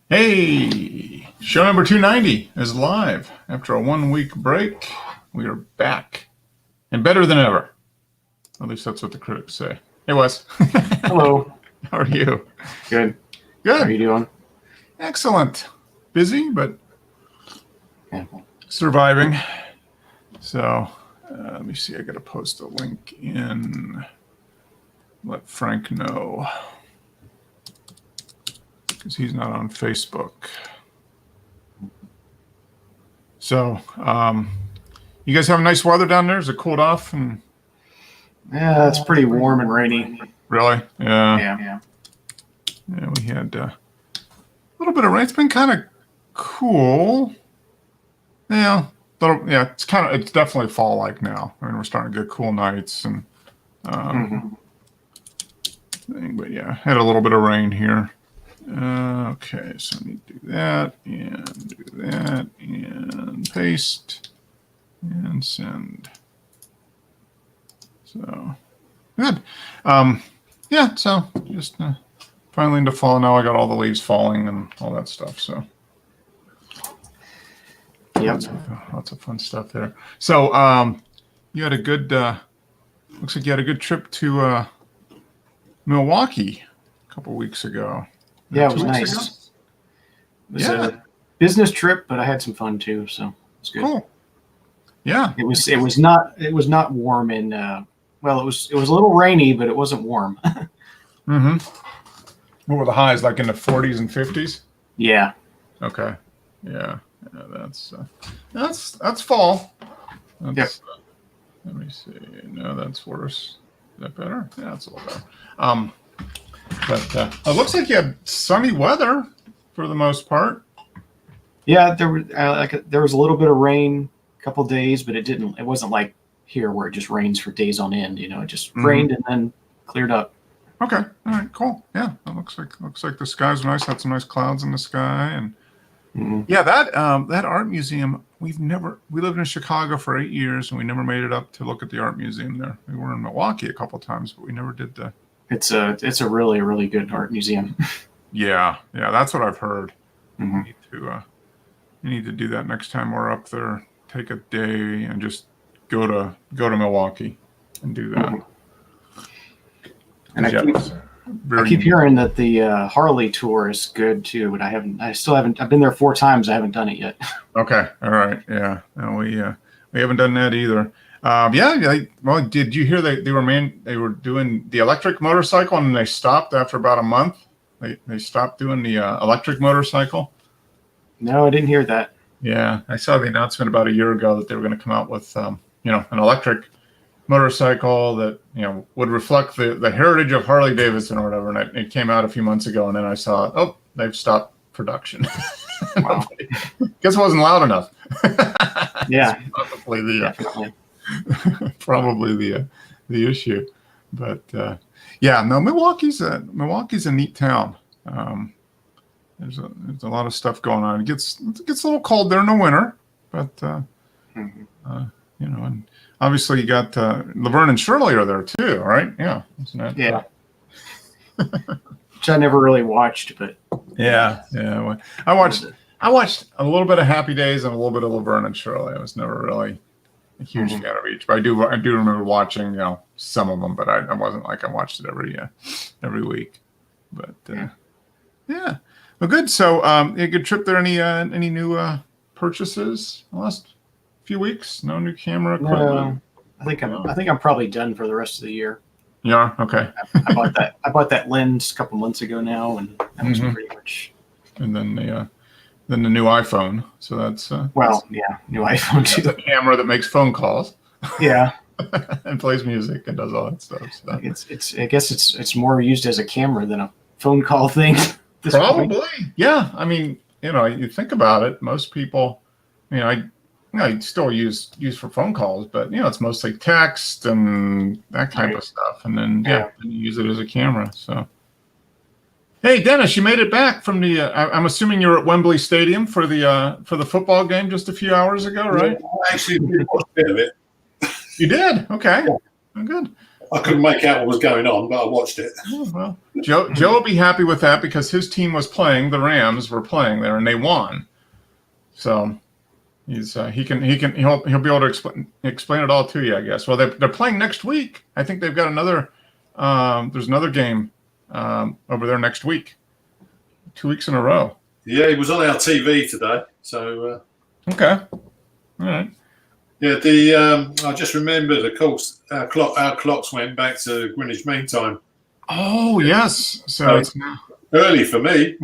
Hey, show number 290 is live. After a 1 week break, we are back and better than ever. At least that's what the critics say. Hey, Wes. Hello. How are you? Good. Good. How are you doing? Excellent. Busy, but Yeah. surviving. So let me see. I got to post a link in. Let Frank know because he's not on Facebook. So, you guys have nice weather down there? Is it cooled off? And Yeah, it's pretty warm and rainy. really? Yeah. Yeah, we had a little bit of rain. It's been kind of cool. Yeah, it's definitely fall-like now. I mean, we're starting to get cool nights and but yeah, had a little bit of rain here. Okay, so I need to do that and paste and send. So good. Yeah, so just finally into fall now. I got all the leaves falling and all that stuff. So Yep. Lots of fun stuff there. So you had a good. Looks like you had a good trip to Milwaukee a couple weeks ago. Yeah, it was nice. It was a business trip, but I had some fun too, so it was good. Cool. Yeah. It was not warm in well, it was a little rainy, but it wasn't warm. Mm-hmm. What were the highs, like in the 40s and 50s? Yeah. Okay. Yeah, that's fall. That's, let me see. No, that's worse. Is that better? Yeah, that's a little better. But it looks like you had sunny weather for the most part. Yeah, there was a little bit of rain a couple of days, but it wasn't like here where it just rains for days on end. It just rained and then cleared up. Okay. All right. Cool. Yeah. It looks like the skies are nice. Had some nice clouds in the sky, and yeah, that art museum. We lived in Chicago for 8 years, and we never made it up to look at the art museum there. We were in Milwaukee a couple of times, but we never did the. It's a really, really good art museum. Yeah, that's what I've heard. Mm-hmm. You need to do that next time we're up there. Take a day and just go to Milwaukee and do that. Mm-hmm. And I keep hearing that the Harley tour is good too, but I still haven't. I've been there 4 times. I haven't done it yet. Okay. All right. Yeah. No, we haven't done that either. Well, did you hear they were doing the electric motorcycle and they stopped after about a month? They stopped doing the electric motorcycle. No, I didn't hear that. Yeah, I saw the announcement about a year ago that they were going to come out with an electric motorcycle that would reflect the heritage of Harley Davidson or whatever. And it came out a few months ago, and then I saw they've stopped production. Wow. Guess it wasn't loud enough. Yeah, probably the issue. But no, Milwaukee's a neat town. There's a lot of stuff going on. It gets a little cold there in the winter, but and obviously you got Laverne and Shirley are there too, right? Yeah, isn't that? Yeah. Which I never really watched, but yeah. I watched a little bit of Happy Days and a little bit of Laverne and Shirley. I was never really a huge fan of each, but I do remember watching some of them, but I wasn't like I watched it every week. But yeah. Well, good. So a good trip there. Any new purchases in the last few weeks? No new camera equipment. No, I think I'm probably done for the rest of the year. Yeah. Okay. I bought that lens a couple months ago now, and that was pretty much. And then the new iPhone. So that's new iPhone too. The camera that makes phone calls. Yeah. And plays music and does all that stuff. So. I guess it's more used as a camera than a phone call thing. Probably. Yeah. I mean, you think about it. Most people, I still use for phone calls, but it's mostly text and that type of stuff. And then you use it as a camera. So, hey, Dennis, you made it back from the. I'm assuming you were at Wembley Stadium for the football game just a few hours ago, right? Actually, did most of it. You did. Okay. Yeah. Oh, good. I couldn't make out what was going on, but I watched it. Oh, well, Joe will be happy with that because his team was playing. The Rams were playing there, and they won. So he'll be able to explain it all to you, I guess. Well, they're playing next week. I think they've got another. There's another game over there next week. 2 weeks in a row. Yeah, he was on our TV today. So okay, all right. Yeah, I just remembered. Of course, our clocks went back to Greenwich Mean Time. Oh yes, so it's now early for me.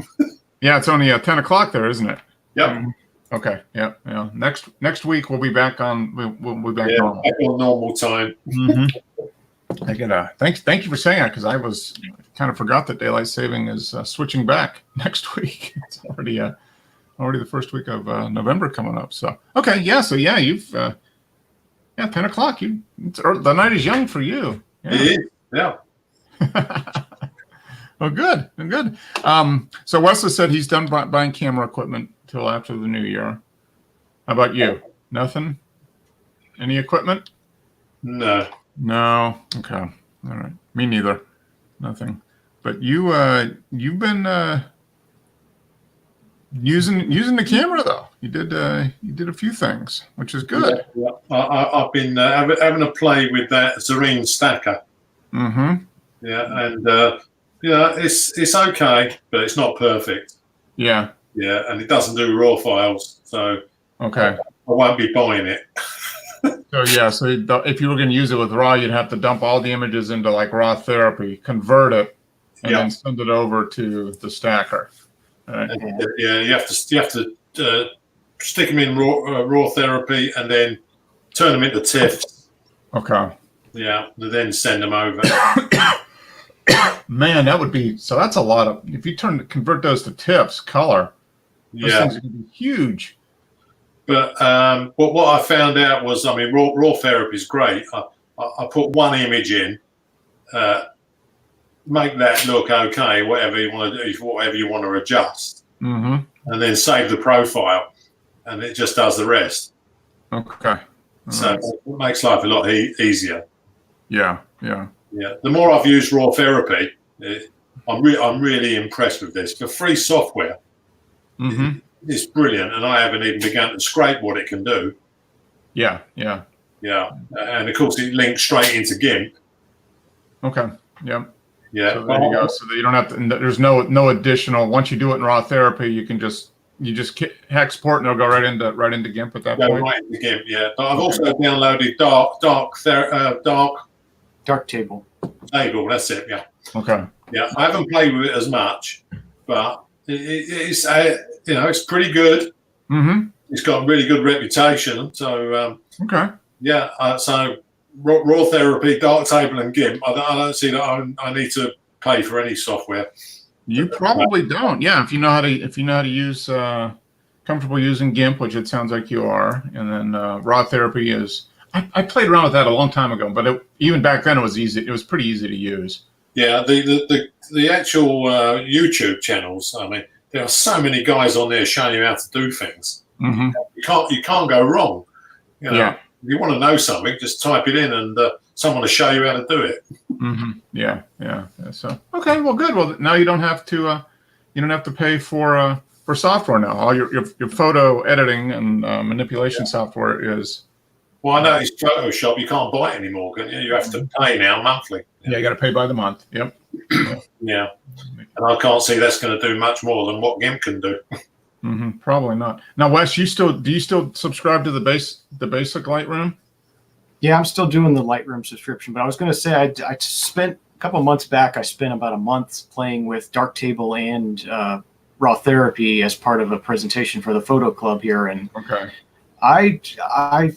Yeah, it's only 10 o'clock there, isn't it? Yep. Okay. Yeah. Next week we'll be back on. We'll be back normal. Back on normal time. I get thank you for saying that because I was kind of forgot that daylight saving is switching back next week. It's already the first week of November coming up. So okay, yeah. So yeah, you've 10 o'clock. The night is young for you. Yeah. It is. Yeah. Oh, good. So Wesley said he's done buying camera equipment till after the new year. How about you? Nothing? Any equipment? No. No. Okay. All right. Me neither. Nothing. But you've been using the camera though. You did a few things, which is good. Yeah. I've been having a play with that Zareen Stacker. Mm-hmm. Yeah, and it's okay, but it's not perfect. Yeah. Yeah, and it doesn't do raw files, so okay. I won't be buying it. So if you were going to use it with RAW, you'd have to dump all the images into like Raw Therapy, convert it, and then send it over to the stacker. Right. Yeah, you have to stick them in Raw Therapy and then turn them into TIFFs. Okay. Yeah, and then send them over. Man, that's a lot of. If you convert those to TIFFs, color, those things are going to be huge. But what I found out was, I mean, raw therapy is great. I put one image in, make that look okay, whatever you want to do, whatever you want to adjust, and then save the profile, and it just does the rest. Okay. So it makes life a lot easier. Yeah. The more I've used raw therapy, I'm really impressed with this. For free software, it's brilliant, and I haven't even begun to scrape what it can do. Yeah, and of course it links straight into GIMP. Okay. Yeah. Yeah. So there you go. So that you don't have to. There's no additional. Once you do it in Raw Therapy, you just export and it'll go right into GIMP at that point. Right into GIMP. Yeah. But I've also downloaded Dark Table. That's it. Yeah. Okay. Yeah, I haven't played with it as much, but it's it's pretty good. It's got a really good reputation. So okay. Yeah. So Raw Therapy, Dark Table, and GIMP. I don't see that I need to pay for any software. You probably don't. Yeah, if you know how to use comfortable using GIMP, which it sounds like you are, and then Raw Therapy is. I played around with that a long time ago, but even back then it was easy. It was pretty easy to use. Yeah, the actual YouTube channels. I mean, there are so many guys on there showing you how to do things. You can't go wrong. If you want to know something, just type it in, and someone will show you how to do it. Yeah. So okay, well, good. Well, now you don't have to pay for software now. All your photo editing and manipulation software is. Well, I noticed Photoshop, you can't buy it anymore, can you? You have to pay now monthly. Yeah, you got to pay by the month. Yep. Yeah. And I can't see that's going to do much more than what GIMP can do. Probably not. Now, Wes, do you still subscribe to the basic Lightroom? Yeah, I'm still doing the Lightroom subscription, but I was going to say I spent a couple of months back. I spent about a month playing with Darktable and Raw Therapy as part of a presentation for the Photo Club here, and okay. I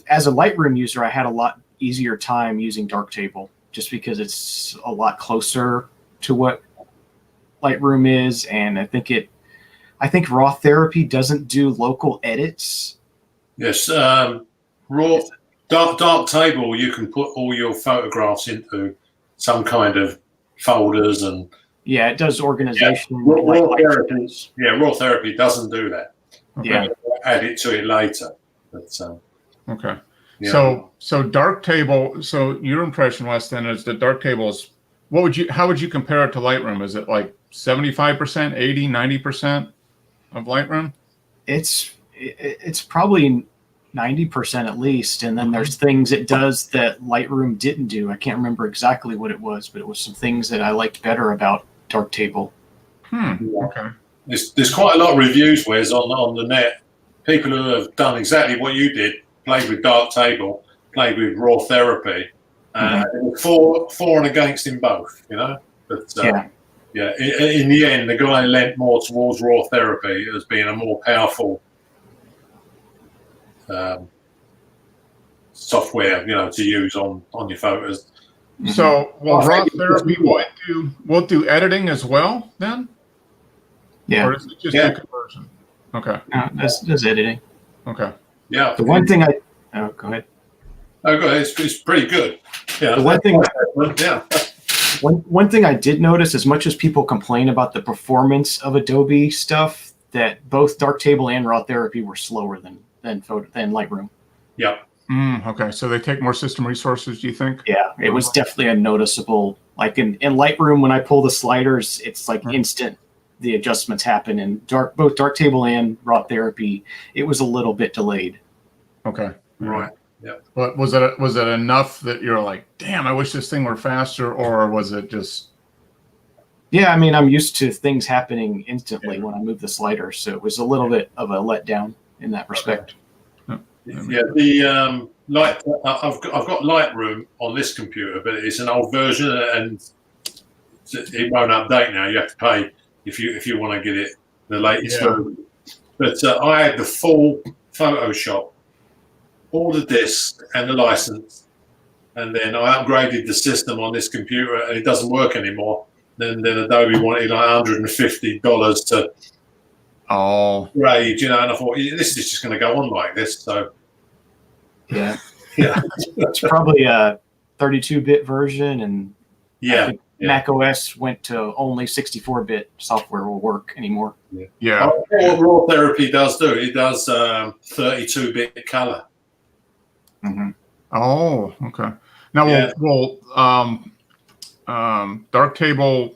as a Lightroom user, I had a lot easier time using Darktable just because it's a lot closer to what Lightroom is, and I think Raw Therapy doesn't do local edits. Yes, Darktable, you can put all your photographs into some kind of folders and. Yeah, it does organization. Raw Therapy doesn't do that. Okay. Yeah, add it to it later. But, okay. Yeah. So Darktable. So your impression, Wes, then is that Darktable is how would you compare it to Lightroom? Is it like 75%, 80, 90% of Lightroom? It's probably 90% at least, and then there's things it does that Lightroom didn't do. I can't remember exactly what it was, but it was some things that I liked better about Darktable. Okay. There's quite a lot of reviews, Wes, on the net. People who have done exactly what you did, played with Darktable, played with Raw Therapy, for and against in both, you know. But in the end, the guy leant more towards Raw Therapy as being a more powerful software, you know, to use on your photos. So, Raw Therapy will do editing as well, then? Yeah. Or is it just a conversion? Okay. No, that's editing. Okay. Yeah. The one thing go ahead. Oh, go ahead. It's pretty good. Yeah. The one thing. Yeah. One thing I did notice, as much as people complain about the performance of Adobe stuff, that both Darktable and Raw Therapy were slower than Lightroom. Yeah. Okay. So they take more system resources, do you think? Yeah, it was definitely a noticeable. Like in Lightroom, when I pull the sliders, it's like instant. The adjustments happen, and both Darktable and Raw Therapy, it was a little bit delayed. Okay. Right. Yeah. But was it enough that you're like, damn, I wish this thing were faster, or was it just? Yeah, I mean, I'm used to things happening instantly when I move the sliders, so it was a little bit of a letdown in that respect. Yeah, the I've got Lightroom on this computer, but it's an old version and it won't update now. You have to pay if you want to get it the latest version. But I had the full Photoshop, all the discs and the license, and then I upgraded the system on this computer, and it doesn't work anymore. Then Adobe wanted like $150 to upgrade, you know, and I thought this is just going to go on like this. So yeah, it's probably a 32-bit version, and Mac OS went to only 64-bit software will work anymore. Yeah. What Raw Therapy does do, it does 32-bit color. Mm-hmm. Oh, okay. Now, Darktable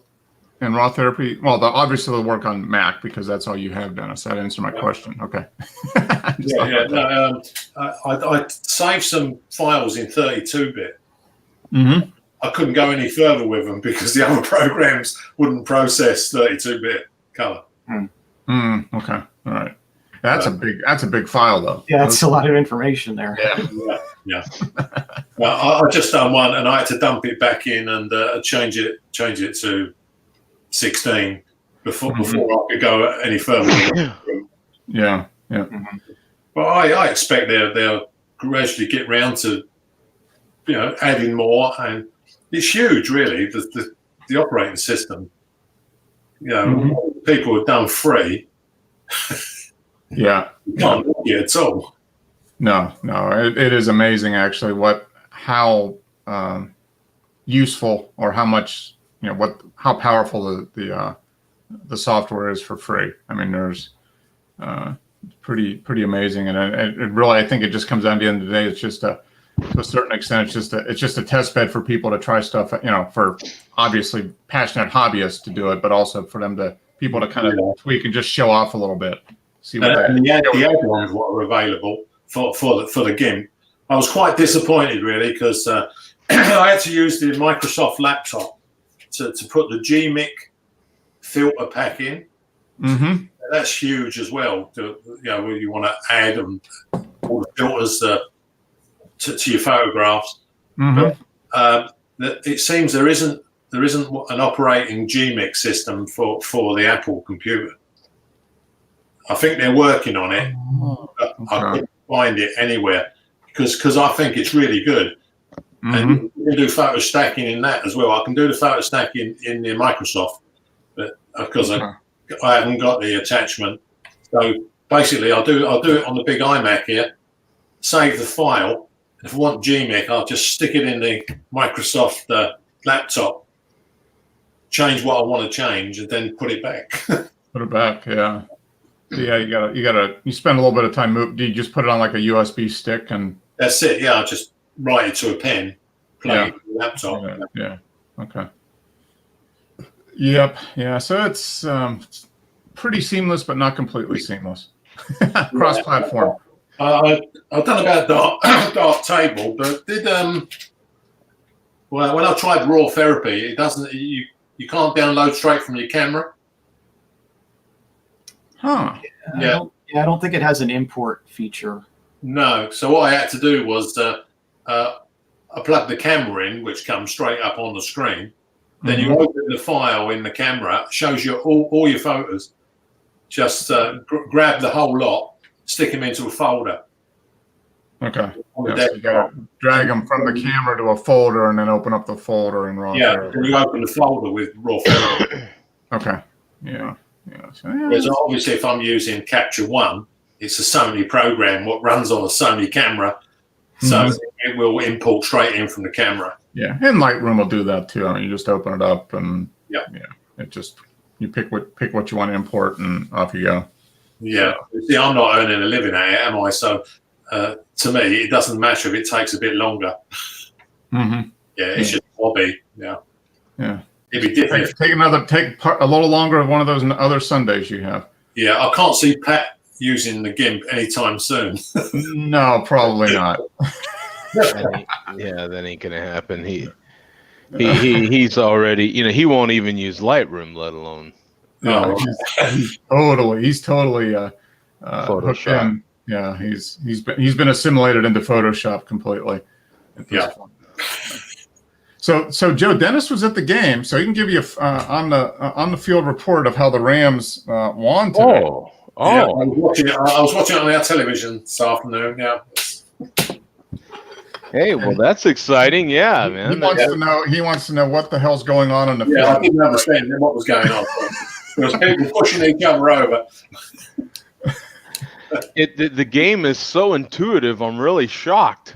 and Raw Therapy. Well, obviously they'll work on Mac because that's all you have, Dennis. That answered my question. Okay. I saved some files in 32-bit. Mm-hmm. I couldn't go any further with them because the other programs wouldn't process 32-bit color. Okay. All right. That's a big file, though. Yeah, that's a lot of information there. Yeah. Well, I just done one, and I had to dump it back in and change it to 16 before I could go any further. Yeah. Mm-hmm. But I expect they'll gradually get round to, you know, adding more, and it's huge, really. The operating system. You know, people have done free. Yeah. You can't look at it at all. No, it is amazing actually how useful or how much, you know, how powerful the software is for free. I mean, there's pretty amazing, and it really, I think it just comes down to the end of the day. It's just to a certain extent, it's just a test bed for people to try stuff, you know, for obviously passionate hobbyists to do it, but also for people to kind of tweak and just show off a little bit. See what the add-ons were available for the GIMP. I was quite disappointed, really, because I had to use the Microsoft laptop to put the GMIC filter pack in. Mm-hmm. That's huge as well. Where you want to add all the filters to your photographs. Mm-hmm. But it seems there isn't an operating GMIC system for the Apple computer. I think they're working on it. I couldn't find it anywhere because I think it's really good. Mm-hmm. And you can do photo stacking in that as well. I can do the photo stacking in the Microsoft, but because I haven't got the attachment. So basically, I'll do it on the big iMac here. Save the file. If I want GMIC, I'll just stick it in the Microsoft laptop. Change what I want to change, and then put it back. Put it back, yeah. Yeah, you spend a little bit of time. Do you just put it on like a USB stick and That's it. Yeah, I just write it to a pen, plug it to the laptop. Yeah. Okay. Yep. Yeah. So it's pretty seamless, but not completely seamless. Cross-platform. I don't know about Dark Table, but well, when I tried Raw Therapy, it doesn't. You can't download straight from your camera. Huh. I don't think it has an import feature. No. So what I had to do was I plugged the camera in, which comes straight up on the screen. Then you open the file in the camera, shows you all your photos. Just grab the whole lot, stick them into a folder. Okay. Yes, you got to drag them from the camera to a folder and then open up the folder in Raw. Yeah, and you open the folder with Raw Therapy. Okay. Yeah. So, Whereas obviously, if I'm using Capture One, it's a Sony program what runs on a Sony camera, so it will import straight in from the camera. Yeah, and Lightroom will do that too. I mean, you just open it up and it just you pick what you want to import and off you go. Yeah. See, I'm not earning a living at it, am I? So to me, it doesn't matter if it takes a bit longer. Yeah, it's just a hobby. Yeah. It'd be different. Take a little longer of one of those other Sundays you have. Yeah, I can't see Pat using the GIMP anytime soon. No, probably not. That ain't gonna happen. He's already, he won't even use Lightroom, let alone. No, he's totally Photoshop. Yeah, he's been assimilated into Photoshop completely. At this point. So Joe Dennis was at the game, so he can give you on the field report of how the Rams won today. Yeah, I was watching it on our television this afternoon. Yeah. Hey, well, that's exciting. Yeah, man. He wants to know what the hell's going on in the field. I didn't understand what was going on. There was people pushing each other over. The game is so intuitive. I'm really shocked.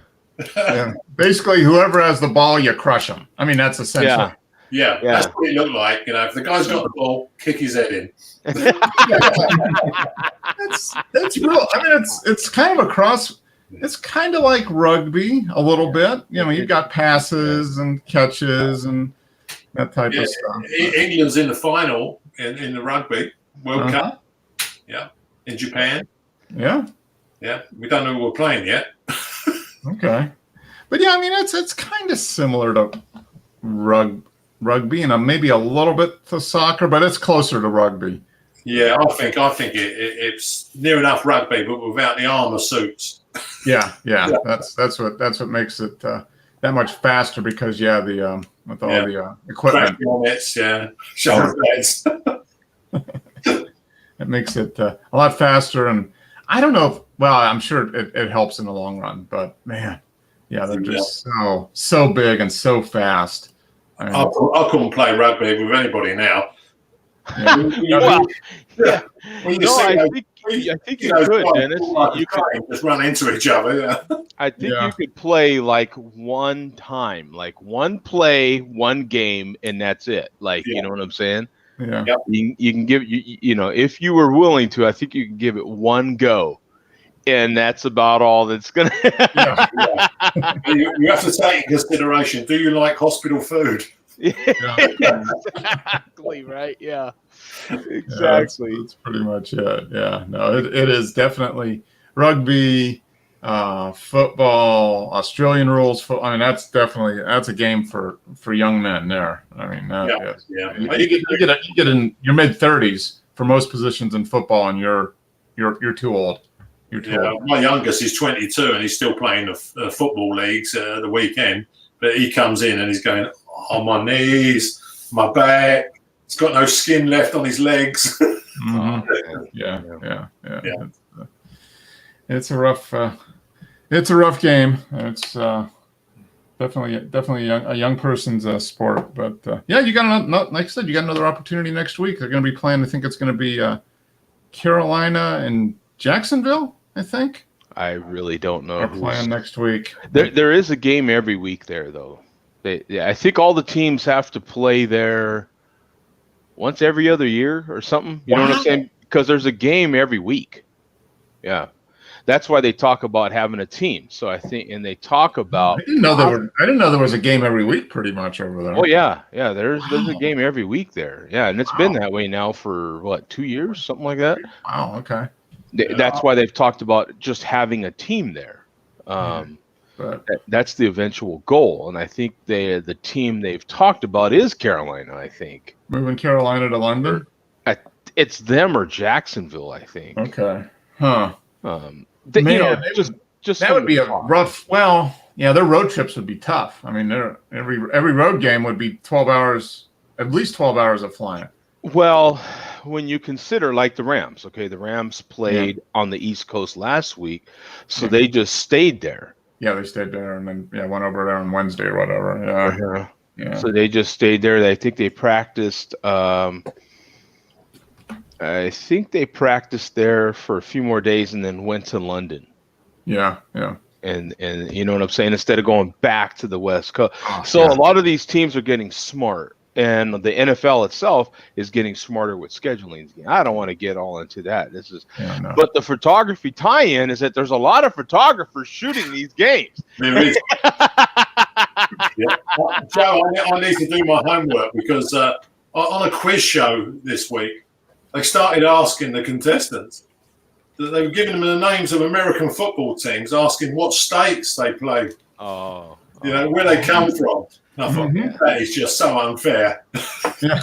Yeah. Basically, whoever has the ball, you crush them. I mean, that's essentially. Yeah, that's what it looked like. If the guy's got the ball, kick his head in. That's real. I mean, it's kind of a cross. It's kind of like rugby a little bit. You've got passes and catches and that type of stuff. England's in the final in the rugby World Cup. Yeah, in Japan. Yeah. We don't know who we're playing yet. Okay, but I mean, it's kind of similar to rugby and maybe a little bit to soccer, but it's closer to rugby. Yeah, I think it's near enough rugby, but without the armor suits. Yeah. That's what makes it that much faster because the with all the equipment. Shoulder pads. It makes it a lot faster, and I don't know. I'm sure it helps in the long run, but man, they're just so big and so fast. I couldn't play rugby with anybody now. I think you could, Dennis. You could just run into each other. Yeah. I think you could play like one time, like one play, one game, and that's it. You know what I'm saying? Yeah. Yep. You can give if you were willing to, I think you can give it one go. And that's about all that's going to happen. You have to take in consideration, do you like hospital food? Exactly, right? Yeah. Exactly. That's pretty much it. Yeah. No, it is definitely rugby, football, Australian rules. I mean, that's a game for young men there. I mean, you get in your mid-30s for most positions in football, and you're too old. My youngest is 22 and he's still playing the football leagues the weekend. But he comes in and he's going on my knees, my back. He's got no skin left on his legs. Yeah. It's a rough game. It's definitely a young person's sport. But you got like I said, you got another opportunity next week. They're going to be playing. I think it's going to be Carolina and Jacksonville. I think. I really don't know. They're playing next week. There is a game every week there, though. I think all the teams have to play there once every other year or something. You know what I'm saying? Because there's a game every week. Yeah. that's why they talk about having a team. So I think, and they talk about. I didn't know there was a game every week, pretty much over there. Oh yeah. There's a game every week there. Yeah, and it's been that way now for what, 2 years, something like that. Wow. Okay. That's why they've talked about just having a team there. That's the eventual goal, and I think the team they've talked about is Carolina. I think moving Carolina to London. It's them or Jacksonville. I think. Okay. Huh. Just that would be a rough. Well, yeah, their road trips would be tough. I mean, every road game would be 12 hours, at least 12 hours of flying. Well, when you consider like the Rams, okay, the Rams played on the East Coast last week, so they just stayed there. Yeah, they stayed there and then went over there on Wednesday or whatever. Yeah. So they just stayed there. I think they practiced. I think they practiced there for a few more days and then went to London. Yeah. And you know what I'm saying? Instead of going back to the West Coast. A lot of these teams are getting smart. And the NFL itself is getting smarter with scheduling. I don't want to get all into that. But the photography tie-in is that there's a lot of photographers shooting these games. There is. Joe, I need to do my homework because on a quiz show this week, they started asking the contestants that they were giving them the names of American football teams, asking what states they played. Oh. Where they come from. I thought, that is just so unfair.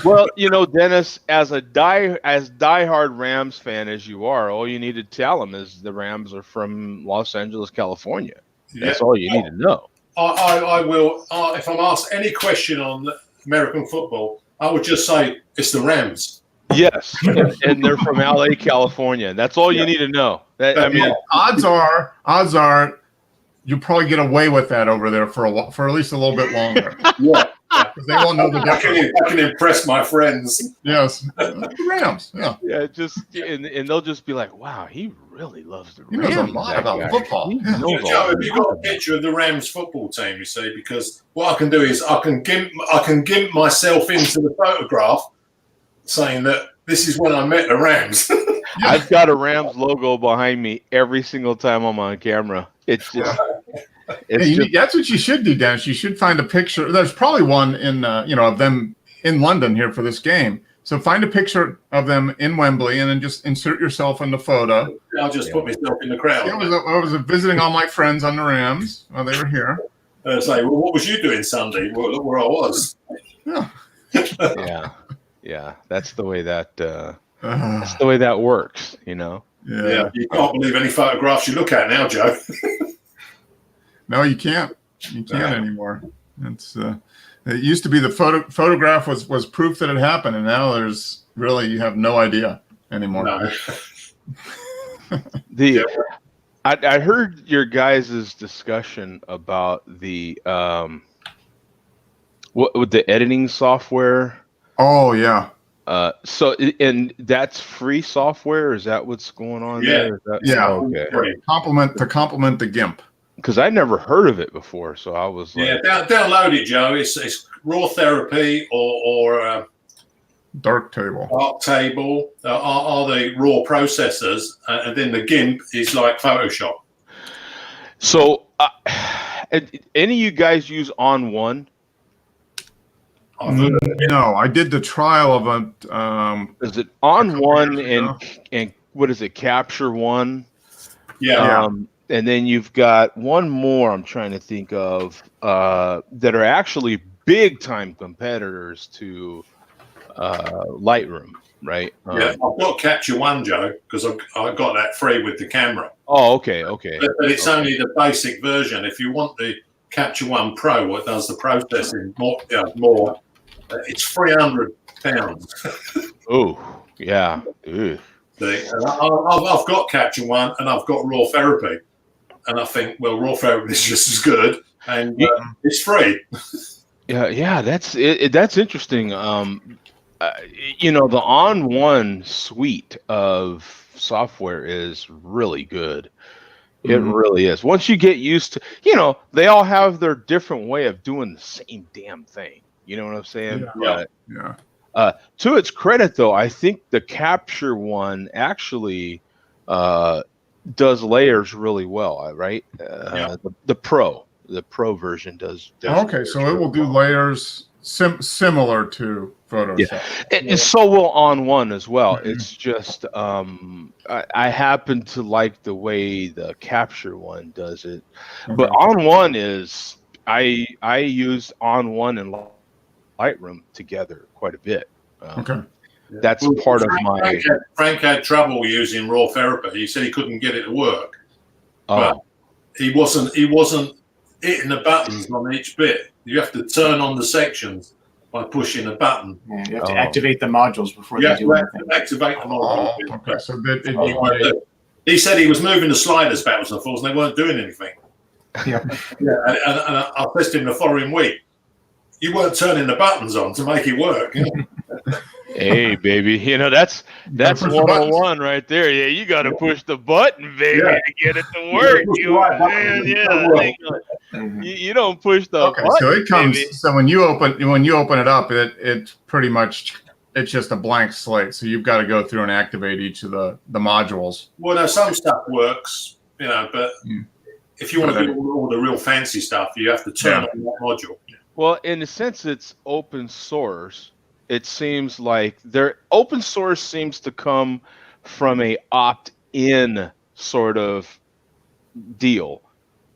Well, Dennis, as diehard Rams fan as you are, all you need to tell them is the Rams are from Los Angeles, California. That's all you need to know. I will. If I'm asked any question on American football, I would just say it's the Rams. Yes, and they're from LA, California. That's all you need to know. Odds are. You probably get away with that over there for at least a little bit longer. Because they won't know the difference. I can impress my friends. Yes, the Rams. Yeah. And they'll just be like, "Wow, he really loves the Rams." He knows a lot about football. Joe, have you got a picture of the Rams football team? You see, because what I can do is I can gimp myself into the photograph, saying that this is when I met the Rams. I've got a Rams logo behind me every single time I'm on camera. It's just. That's what you should do, Dennis. You should find a picture. There's probably one in, of them in London here for this game. So find a picture of them in Wembley and then just insert yourself in the photo. I'll just put myself in the crowd. I was visiting all my friends on the Rams while they were here. Well, what was you doing Sunday? Well, look where I was. Yeah. That's the way that works. Yeah, you can't believe any photographs you look at now, Joe. No, you can't. You can't anymore. It's it used to be the photograph was proof that it happened, and now you have no idea anymore. No. I heard your guys' discussion about the what with the editing software. Oh yeah. And that's free software. Is that what's going on there? Okay. To complement the GIMP. Because I never heard of it before, so I was like, download it, Joe. It's Raw Therapy or Darktable. Darktable are the raw processors, and then the GIMP is like Photoshop. So, any of you guys use On1? No, I did the trial of a. Is it On1 and what is it? Capture One. Yeah. And then you've got one more I'm trying to think of that are actually big time competitors to Lightroom, right? I've got Capture One, Joe, because I got that free with the camera. Oh, okay. But it's only the basic version. If you want the Capture One Pro, what does the processing more? It's £300. Oh, yeah. Ew. I've got Capture One and I've got Raw Therapy, and I think, well, Raw Therapy is just as good, and it's free. Yeah, that's it. That's interesting. The On1 suite of software is really good. It really is. Once you get used to, they all have their different way of doing the same damn thing. You know what I'm saying? Yeah. To its credit, though, I think the Capture One actually does layers really well, right? Yeah. The Pro version does. Okay, so it will do layers similar to Photoshop. And so will On One as well. Mhm. It's just I happen to like the way the Capture one does it, but Okay. On One is I use On One and Lightroom together quite a bit. Okay. That's part of my. Frank had trouble using Raw Therapy. He said he couldn't get it to work. But Oh, he wasn't hitting the buttons on each bit. You have to turn on the sections by pushing a button. Yeah, you have to Oh. activate the modules before You they have do to anything. activate them all. Oh, okay. So that He said he was moving the sliders backwards and forwards and they weren't doing anything. Yeah. Yeah, and I tested him the following week. You weren't turning the buttons on to make it work. You know? hey baby, that's push the 101 right there. Yeah, you got to push the button, baby, Yeah. to get it to work. push the You know what right I'm saying? button. Yeah, Mhm. you don't push the Okay, button. so it comes. baby. So when you open it up, it's pretty much it's just a blank slate. So you've got to go through and activate each of the modules. Well, no, some stuff works, but Mm. if you want to do all the real fancy stuff, you have to turn on that module. Well, in the sense it's open source, it seems like their open source seems to come from a opt-in sort of deal.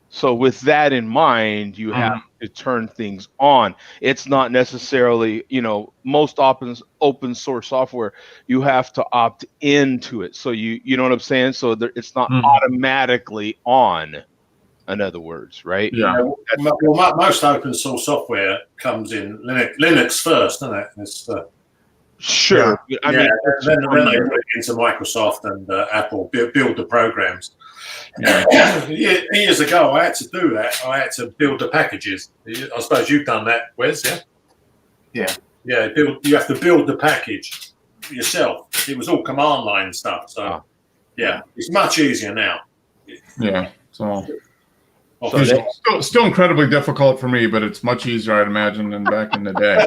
So with that in mind, you have to turn things on. It's not necessarily, most open source software, you have to opt into it. So you know what I'm saying? So it's not automatically on. In other words, right? Yeah. Well, most open source software comes in Linux first, doesn't it? It's, Sure. I mean, then they put it into Microsoft and Apple build the programs. Years ago, I had to do that. I had to build the packages. I suppose you've done that, Wes, yeah? Yeah. Yeah, you have to build the package yourself. It was all command line stuff. So, yeah, it's much easier now. Yeah. So Obviously. still incredibly difficult for me, but it's much easier, I'd imagine, than back in the day.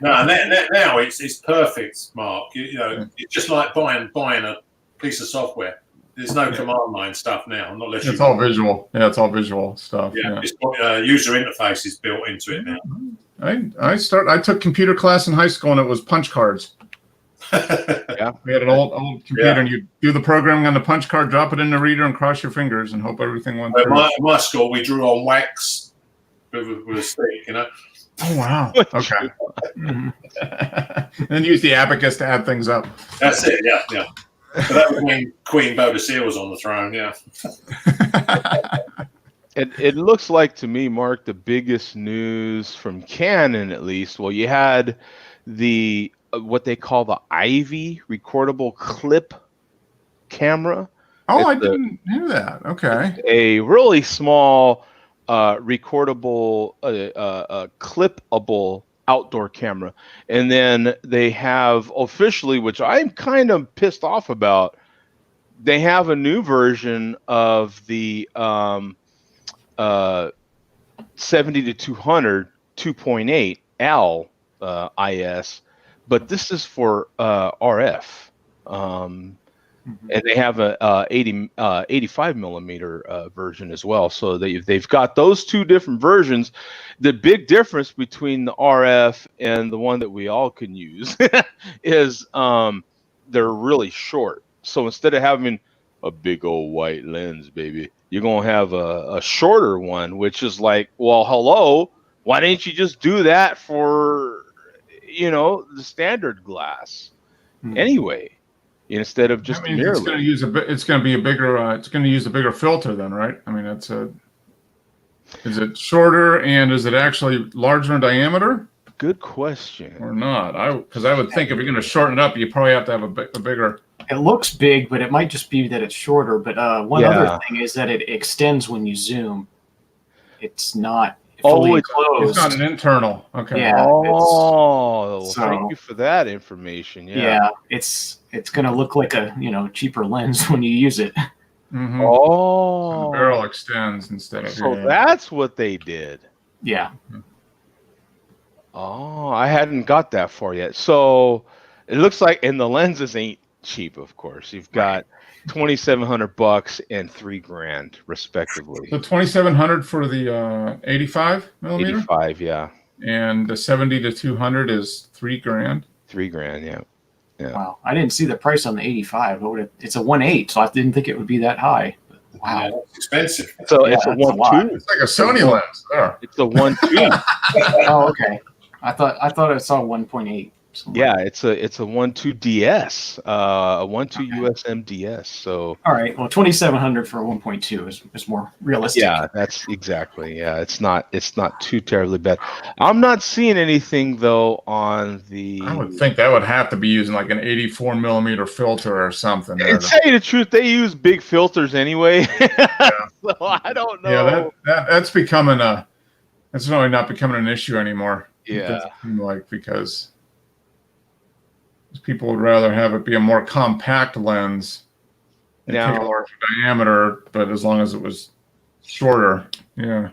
No, now it's perfect, Mark. It's just like buying a piece of software. There's no command line stuff now, not unless It's all visual. Yeah, it's all visual stuff. Yeah, Yeah. it's got, user interface is built into it now. I took computer class in high school and it was punch cards. Yeah. We had an old computer and you do the programming on the punch card, drop it in the reader and cross your fingers and hope everything went through. At my school, we drew on wax with a stick, Oh, wow. Okay. Then use the abacus to add things up. That's it, yeah. But that was when Queen Boadicea was on the throne, yeah. It looks like to me, Mark, the biggest news from Canon, at least. Well, you had the what they call the Ivy recordable clip camera. Oh, I didn't hear that. Okay. A really small recordable, clippable outdoor camera. And then they have officially, which I'm kind of pissed off about, they have a new version of the 70 to 200 2.8 L IS, but this is for RF. And they have a 85 millimeter version as well. So they've got those two different versions. The big difference between the RF and the one that we all can use is they're really short. So instead of having a big old white lens, baby, you're going to have a shorter one, which is like, well, hello, why didn't you just do that for, the standard glass anyway? Instead of just it's going to use it's going to be a bigger it's going to use a bigger filter then, right? I mean, is it shorter and is it actually larger in diameter? Good question. Or not? Because I would think if you're going to shorten it up, you probably have to have a bigger. It looks big, but it might just be that it's shorter. But one other thing is that it extends when you zoom. It's not fully closed. It's not an internal. Okay. Yeah. Thank you for that information. Yeah, it's going to look like a cheaper lens when you use it. Mm-hmm. Oh, the barrel extends instead of. So that's what they did. Yeah. Oh, I hadn't got that far yet. So it looks like, and the lenses ain't cheap, of course. You've got $2,700 and $3,000 respectively. So 2,700 for the 85 millimeter, 85, yeah. and the 70 to 200 is $3,000. $3,000, yeah. Yeah. Wow, I didn't see the price on the 85. It's a 1.8, so I didn't think it would be that high. Wow, Yeah, that's expensive. So Yeah, it's a that's a lot. 1.2. It's like a Sony lens there. It's a 1.2. Oh, okay. I thought I saw 1.8. Yeah, it's a 1.2 DS, a 1.2 Okay. USM DS. So All right. Well, 2,700 for a 1.2 is more realistic. yeah, that's exactly. Yeah, it's not too terribly bad. I'm not seeing anything though on the. I would think that would have to be using like an 84 millimeter filter or something. there To to- tell you the truth, they use big filters anyway. So I don't know. Yeah, that's becoming that's really not becoming an issue anymore. It Yeah. doesn't seem like, because people would rather have it be a more compact lens and Now- take a larger diameter, but as long as it was shorter. Yeah.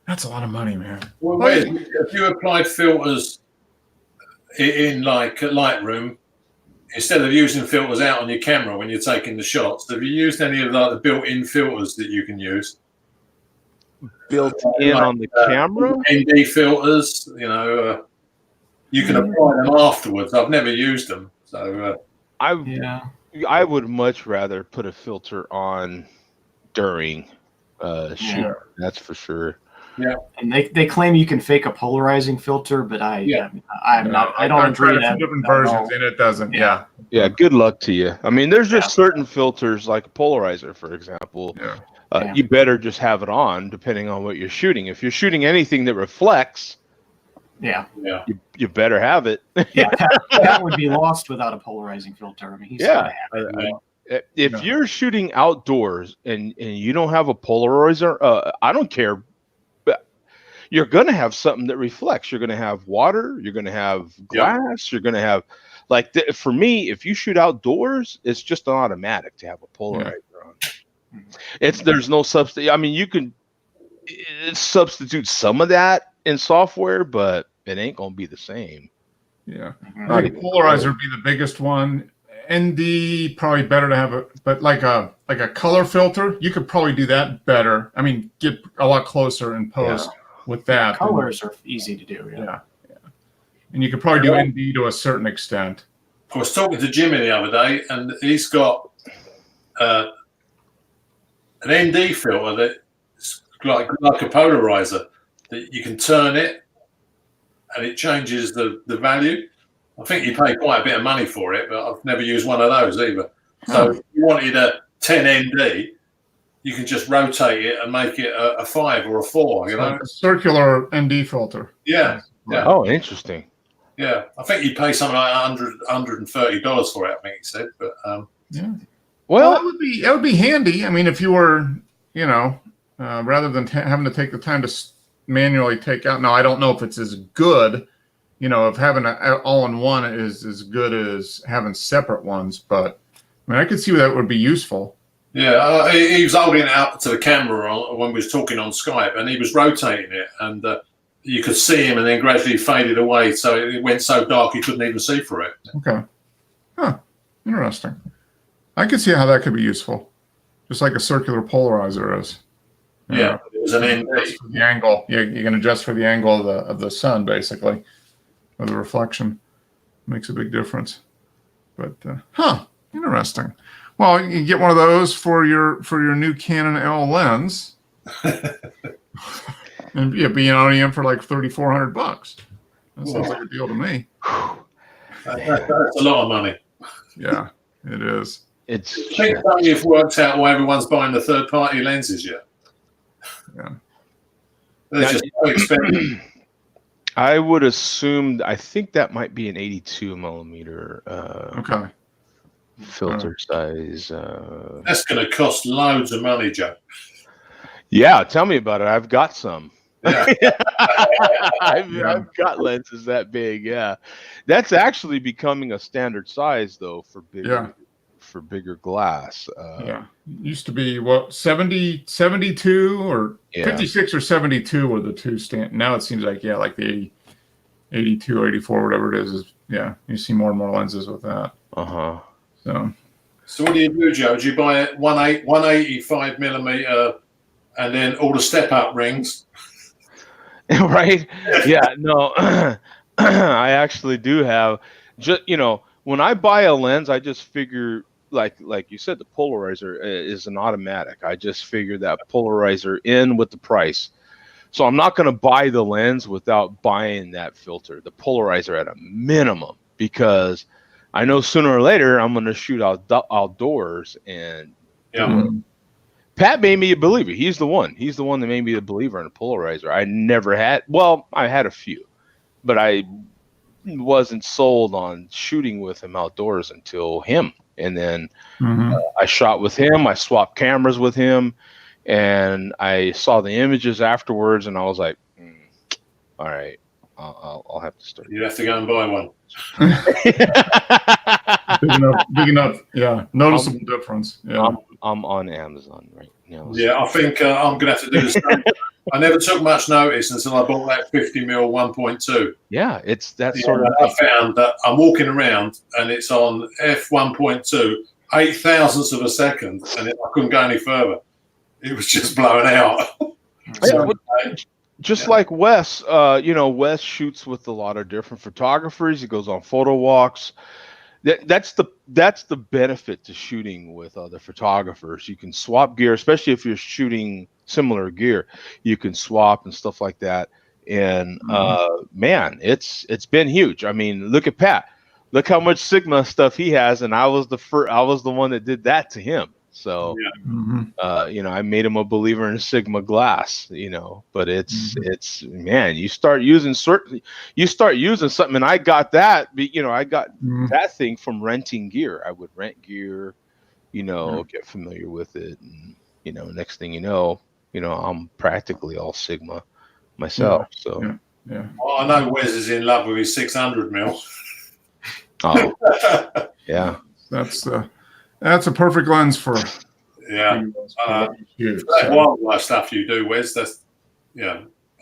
That's a lot of money, man. Well, Wes, if you applied filters in like Lightroom, instead of using filters out on your camera when you're taking the shots, have you used any of like the built-in filters that you can use? built in on the camera. ND filters, you can apply them afterwards. I've never used them, so I would much rather put a filter on during shoot. Yeah. That's for sure. And they claim you can fake a polarizing filter, but I'm not. I don't I've tried agree. a few different versions and it doesn't. Yeah. Yeah, good luck to you. I mean, there's just certain filters, like a polarizer, for example. Yeah. You better just have it on, depending on what you're shooting. If you're shooting anything that reflects, Yeah, you better have it. yeah, that would be lost without a polarizing filter. I mean, he's gotta have it. If you're shooting outdoors and you don't have a polarizer, I don't care. But you're going to have something that reflects. You're going to have water. You're going to have glass. You're going to have, for me, if you shoot outdoors, it's just an automatic to have a polarizer on. There's no substitute. I mean, you can substitute some of that in software, but it ain't going to be the same. Yeah. Mhm. I think polarizer would be the biggest one. ND probably better to have but like a color filter, you could probably do that better. I mean, get a lot closer in post with that. Colors are easy to do. Yeah. And you could probably do ND to a certain extent. I was talking to Jimmy the other day, and he's got an ND filter that's like a polarizer that you can turn it, and it changes the value. I think you pay quite a bit of money for it, but I've never used one of those either. So if you wanted a 10 ND, you can just rotate it and make it a 5 or a 4. You know, A circular ND filter. yeah. Oh, interesting. Yeah, I think you pay something like $130 for it. I think he said, but Well, that would be handy. I mean, if you were, rather than having to take the time to manually take out. Now, I don't know if it's as good, if having an all-in-one is as good as having separate ones. But I mean, I could see that would be useful. yeah, he was holding it out to the camera when we was talking on Skype, and he was rotating it, and you could see him, and then gradually faded away. So it went so dark you couldn't even see through it. Okay. Huh. Interesting. I could see how that could be useful, just like a circular polarizer is. Yeah, it was an ND. Adjust for the angle. Yeah, you can adjust for the angle of the sun, basically, or the reflection. Makes a big difference. But interesting. Well, you can get one of those for your new Canon L lens, and be only in for like $3,400. That sounds like a deal to me. That's a lot of money. Yeah, it is. I think you've worked out why everyone's buying the third-party lenses yet. Yeah. They're just so expensive. I would assume. I think that might be an 82 millimeter Okay. filter size. That's going to cost loads of money, Joe. Yeah, tell me about it. I've got some. Yeah. I've got lenses that big. Yeah, that's actually becoming a standard size though for bigger glass. Yeah. Used to be 72 or 56 or 72 were the two now it seems like like the 82 or 84, whatever it is, you see more and more lenses with that. So what do you do, Joe? Do you buy it 185 millimeter and then all the step up rings? Right? Yeah, no. I actually do have just, when I buy a lens, I just figure like you said, the polarizer is an automatic. I just figure that polarizer in with the price. So I'm not going to buy the lens without buying that filter, the polarizer at a minimum, because I know sooner or later I'm going to shoot outdoors. And Pat made me a believer. He's the one that made me a believer in a polarizer. I never had. Well, I had a few, but I wasn't sold on shooting with him outdoors until him. And then I shot with him. I swapped cameras with him, and I saw the images afterwards, and I was like, all right, I'll have to start. You have to go and buy one. Big enough. Yeah, noticeable difference. Yeah, I'm on Amazon right now. Yeah, I think I'm going to have to do the same. I never took much notice until I bought that 50mm 1.2. Yeah, it's that sort of. I found that I'm walking around and it's on f1.2, 0.008 of a second, and I couldn't go any further. It was just blowing out. Just like Wes, Wes shoots with a lot of different photographers. He goes on photo walks. That's the benefit to shooting with other photographers. You can swap gear, especially if you're shooting similar gear. You can swap and stuff like that. And man, it's been huge. I mean, look at Pat. Look how much Sigma stuff he has, and I was the one that did that to him. So, I made him a believer in Sigma glass, but it's man, you start using something, and I got that, I got that thing from renting gear. I would rent gear, get familiar with it. And, next thing you know, I'm practically all Sigma myself. So, yeah. Well, I know Wes is in love with his 600mm. Oh, yeah. That's a perfect lens for. That wildlife stuff you do, Wes. I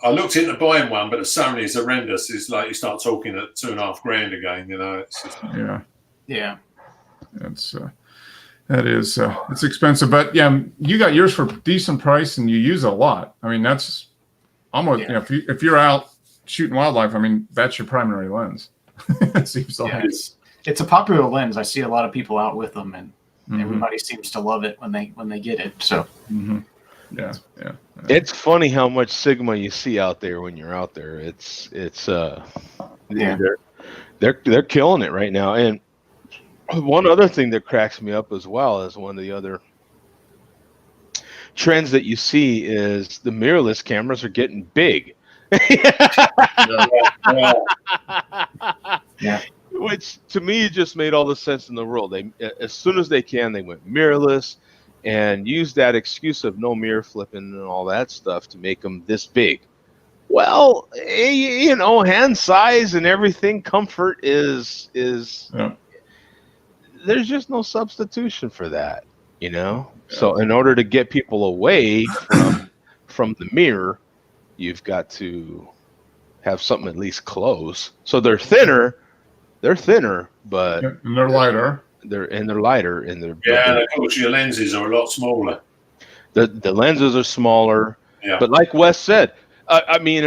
looked into buying one, but the Sony is horrendous. It's like you start talking at $2,500 again. It's just, yeah. It's expensive, but you got yours for decent price, and you use it a lot. I mean, that's almost if you're out shooting wildlife, I mean, that's your primary lens. It seems like it's a popular lens. I see a lot of people out with them, and everybody seems to love it when they get it. So yeah. It's funny how much Sigma you see out there when you're out there. They're killing it right now. And one other thing that cracks me up as well is one of the other trends that you see is the mirrorless cameras are getting big. Which to me just made all the sense in the world. They, as soon as they can, they went mirrorless and used that excuse of no mirror flipping and all that stuff to make them this big. Well, hand size and everything, comfort is there's just no substitution for that, So in order to get people away from the mirror, you've got to have something at least close. So they're thinner, but and they're lighter. They're lighter, and they're and of course your lenses are a lot smaller. The lenses are smaller, but like Wes said, I mean,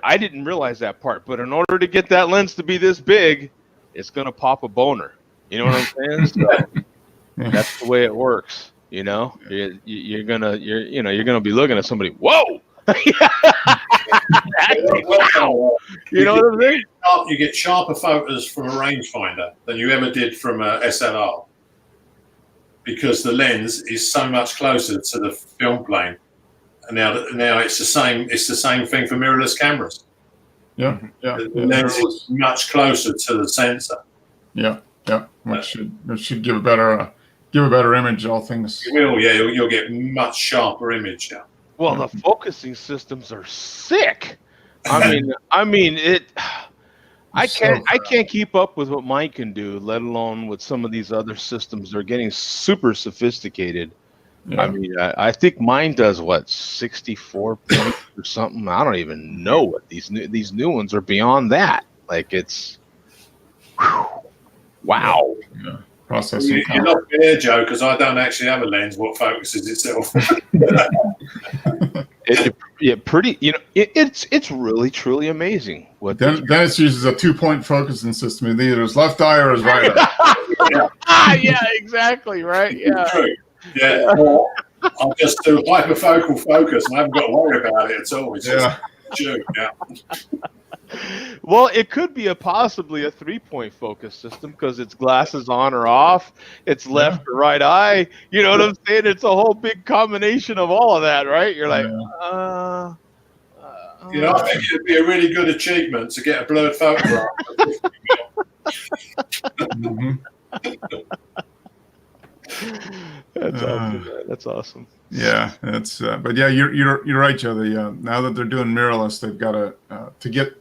I didn't realize that part, but in order to get that lens to be this big, it's gonna pop a boner. You know what I'm saying? So that's the way it works. You're gonna be looking at somebody. Whoa! You know what I'm saying? You get sharper photos from a rangefinder than you ever did from a SLR because the lens is so much closer to the film plane. And now it's the same. It's the same thing for mirrorless cameras. The lens is much closer to the sensor. Which should give a better image. All things. You will, you'll get much sharper image now. Well, the focusing systems are sick. I mean it. I can't keep up with what mine can do, let alone with some of these other systems. They're getting super sophisticated. Yeah. I mean, I think mine does 64 points or something. I don't even know what these new ones are beyond that. Like it's. Whew. Wow. Yeah. Processing. You're not fair, Joe, because I don't actually have a lens what focuses itself. Pretty. It's really truly amazing. What Dennis uses a 2-point focusing system in either his left eye or his right eye. Yeah, exactly. Right. Yeah. True. Yeah. Or I'll just do hyperfocal focus, and I haven't got to worry about it at all. It's just true. Yeah. Well, it could be possibly a 3-point focus system because it's glasses on or off, it's left or right eye. You know what I'm saying? It's a whole big combination of all of that, right? You're like, I think it'd be a really good achievement to get a blurred photograph. That's awesome. Man. That's awesome. Yeah, that's. But yeah, you're right, Joe. Now that they're doing mirrorless, they've got to get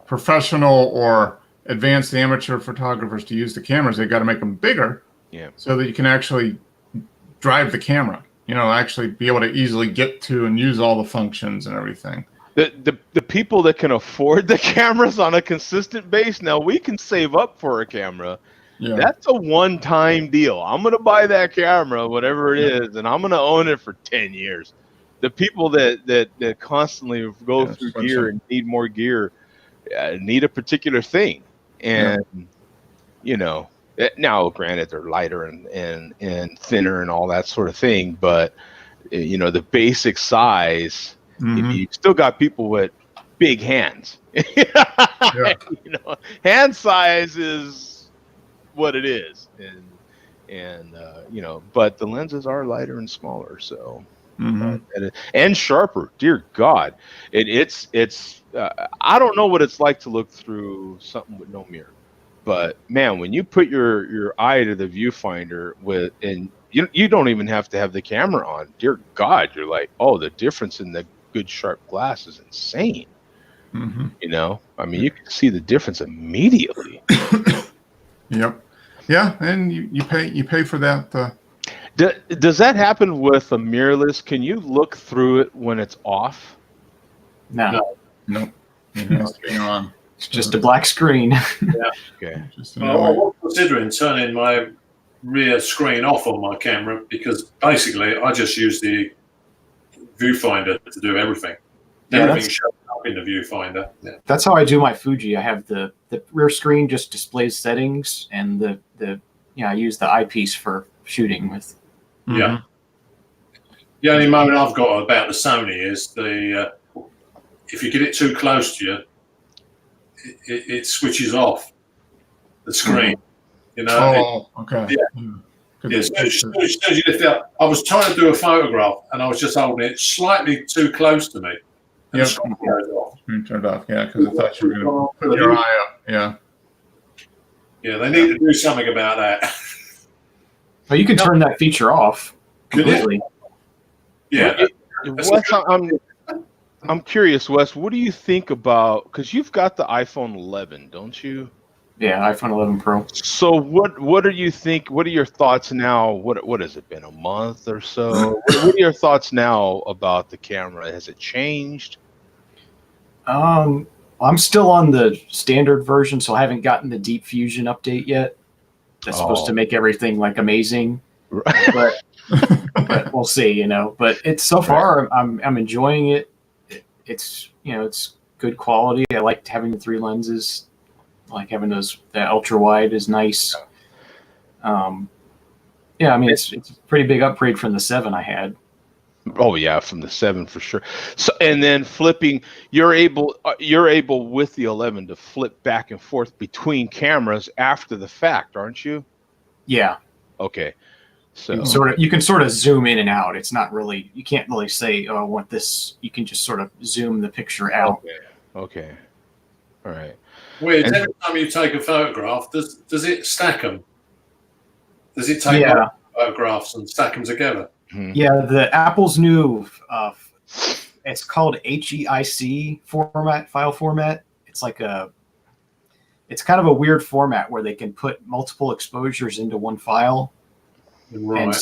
professional or advanced amateur photographers to use the cameras. They've got to make them bigger, so that you can actually drive the camera. Actually be able to easily get to and use all the functions and everything. The people that can afford the cameras on a consistent base, now we can save up for a camera. Yeah. That's a one-time deal. I'm going to buy that camera, whatever it is, and I'm going to own it for 10 years. The people that constantly go through gear and need more gear need a particular thing. And, now granted, they're lighter and thinner and all that sort of thing, but, the basic size, you still got people with big hands. Hand size is what it is, and but the lenses are lighter and smaller, so and sharper. Dear God, it's I don't know what it's like to look through something with no mirror, but man, when you put your eye to the viewfinder and you don't even have to have the camera on. Dear God, you're like, oh, the difference in the good sharp glass is insane. I mean, you can see the difference immediately. Yep. Yeah, and you pay for that. Does that happen with a mirrorless? Can you look through it when it's off? No. It has to be on. It's just a black screen. Okay. I was considering turning my rear screen off on my camera because basically I just use the viewfinder to do everything. Everything shows up in the viewfinder. Yeah. That's how I do my Fuji. I have the rear screen just displays settings, and I use the eyepiece for shooting with. Yeah. The only moment I've got about the Sony is if you get it too close to you, it switches off the screen. Okay. Yeah. As soon as you lift it up, I was trying to do a photograph and I was just holding it slightly too close to me. And the screen goes off. Turned off, because I thought you were going to put your eye up. Yeah. Yeah, they need to do something about that. Well, you can turn that feature off completely. Yeah. Wes, I'm curious, Wes. What do you think about? Because you've got the iPhone 11, don't you? Yeah, iPhone 11 Pro. So what do you think? What are your thoughts now? What has it been, a month or so? What are your thoughts now about the camera? Has it changed? I'm still on the standard version, so I haven't gotten the Deep Fusion update yet. That's supposed to make everything like amazing, but we'll see. But it's so far I'm enjoying it. It's it's good quality. I like having the 3 lenses. Like having that ultra wide is nice. I mean it's a pretty big upgrade from the 7 I had. Oh yeah, from the 7 for sure. So and then flipping, you're able with the 11 to flip back and forth between cameras after the fact, aren't you? Yeah. Okay. So you can sort of zoom in and out. It's not really, you can't really say, oh, I want this. You can just sort of zoom the picture out. Okay. All right. Weird. Every time you take a photograph, does it stack them? Does it take photographs and stack them together? Yeah, the Apple's new, it's called HEIC file format. It's like it's kind of a weird format where they can put multiple exposures into one file. Right.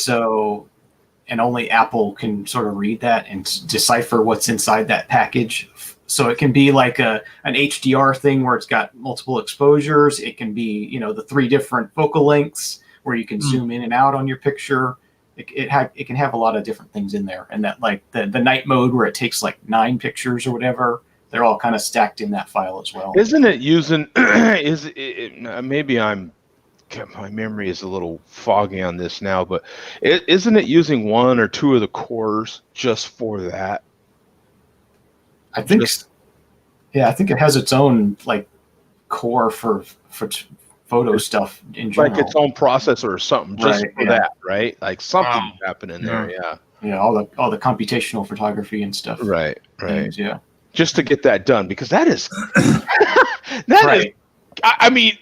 And only Apple can sort of read that and decipher what's inside that package So it can be like an HDR thing where it's got multiple exposures. It can be, you know, the 3 different focal lengths where you can zoom in and out on your picture. It can have a lot of different things in there. And that, like the night mode where it takes like 9 pictures or whatever, they're all kind of stacked in that file as well. Isn't it using? Maybe my memory is a little foggy on this now, but isn't it using 1 or 2 of the cores just for that? I think, I think it has its own like core for photo stuff in general. Like its own processor or something, just for that, right? Like something happening there, Yeah, all the computational photography and stuff. Right. Things, yeah. Just to get that done, because that is Right. I mean,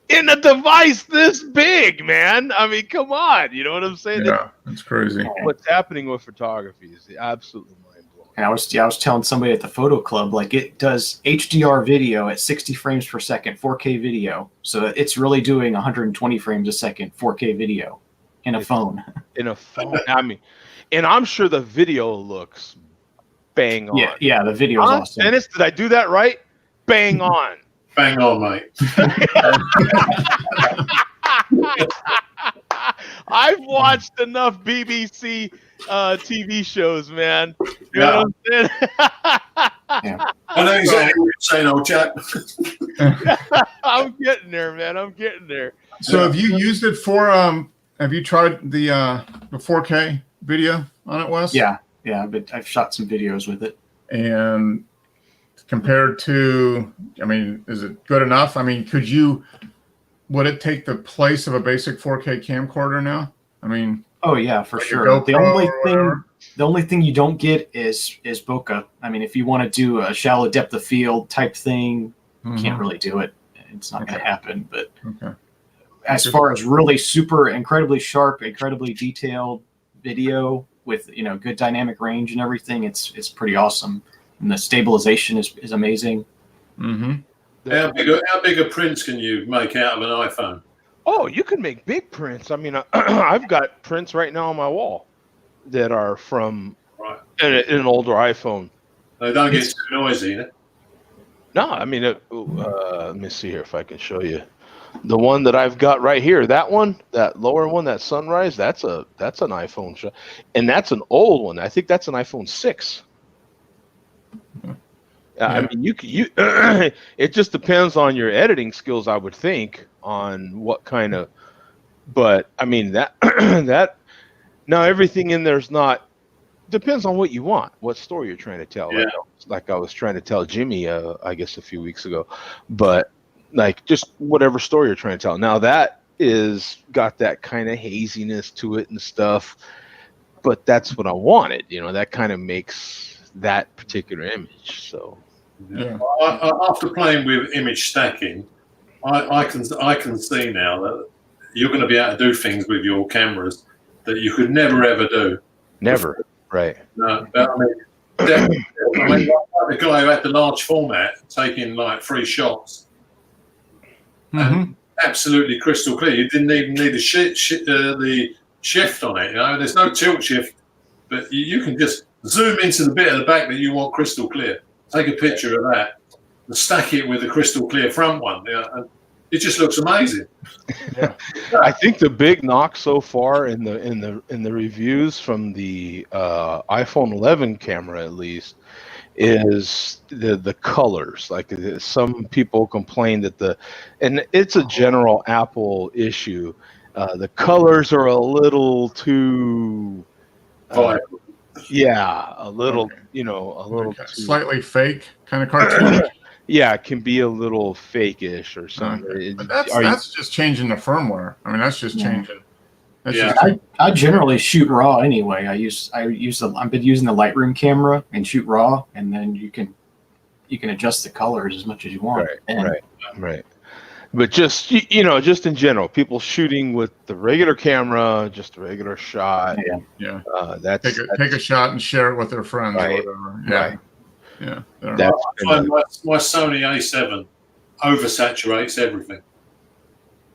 in a device this big, man. I mean, come on, you know what I'm saying? Yeah, it's crazy. What's happening with photography is absolutely mind blowing. And I was telling somebody at the photo club, like, it does HDR video at 60 frames per second, 4K video. So it's really doing 120 frames a second, 4K video in a phone. In a phone, I mean, and I'm sure the video looks bang on. Yeah, the video is awesome. Dennis, did I do that right? Bang on. Bang on, mate. I've watched enough BBC TV shows, man. You know what I'm saying? I know exactly what you're saying, old chap. I'm getting there, man. I'm getting there. So have you used it for? Have you tried the 4K video on it, Wes? Yeah, but I've shot some videos with it. And compared to, I mean, is it good enough? I mean, would it take the place of a basic 4K camcorder now? I mean, oh yeah, for like sure. The only thing you don't get is bokeh. I mean, if you want to do a shallow depth of field type thing, you can't really do it. It's not going to happen. But as far as really super incredibly sharp, incredibly detailed video with, you know, good dynamic range and everything, it's pretty awesome. And the stabilization is amazing. How big a prints can you make out of an iPhone? Oh, you can make big prints. I mean, I've got prints right now on my wall that are from an older iPhone. They don't get too noisy, you know? No, I mean, let me see here if I can show you. The one that I've got right here, that one, that lower one, that sunrise, that's an iPhone shot, and that's an old one. I think that's an iPhone 6. I mean, you it just depends on your editing skills, I would think, on what kind of. But I mean that now everything in there's not depends on what you want, what story you're trying to tell. Yeah. Like I was trying to tell Jimmy, I guess a few weeks ago, but like just whatever story you're trying to tell. Now that is got that kind of haziness to it and stuff, but that's what I wanted. You know, that kind of makes that particular image. So. Yeah. After playing with image stacking, I can see now that you're going to be able to do things with your cameras that you could never ever do. Never, right? No, but I mean, definitely, like the guy who had the large format taking like 3 shots, and absolutely crystal clear. You didn't even need the shift on it. You know, there's no tilt shift, but you can just zoom into the bit of the back that you want crystal clear. Take a picture of that and stack it with the crystal clear front one. Yeah, and it just looks amazing. Yeah. I think the big knock so far in the reviews from the iPhone 11 camera, at least, is the colors. Like some people complain that and it's a general Apple issue. The colors are a little too. Yeah, a little, you know, a little too, slightly fake kind of cartoon. Yeah, it can be a little fake-ish or something. But that's just changing the firmware. I mean, that's just changing. I generally shoot RAW anyway. I've been using the Lightroom camera and shoot RAW, and then you can adjust the colors as much as you want. Right. But just just in general, people shooting with the regular camera, just a regular shot. Yeah. That's take a shot and share it with their friends or whatever. Yeah. Yeah. My Sony A7 oversaturates everything.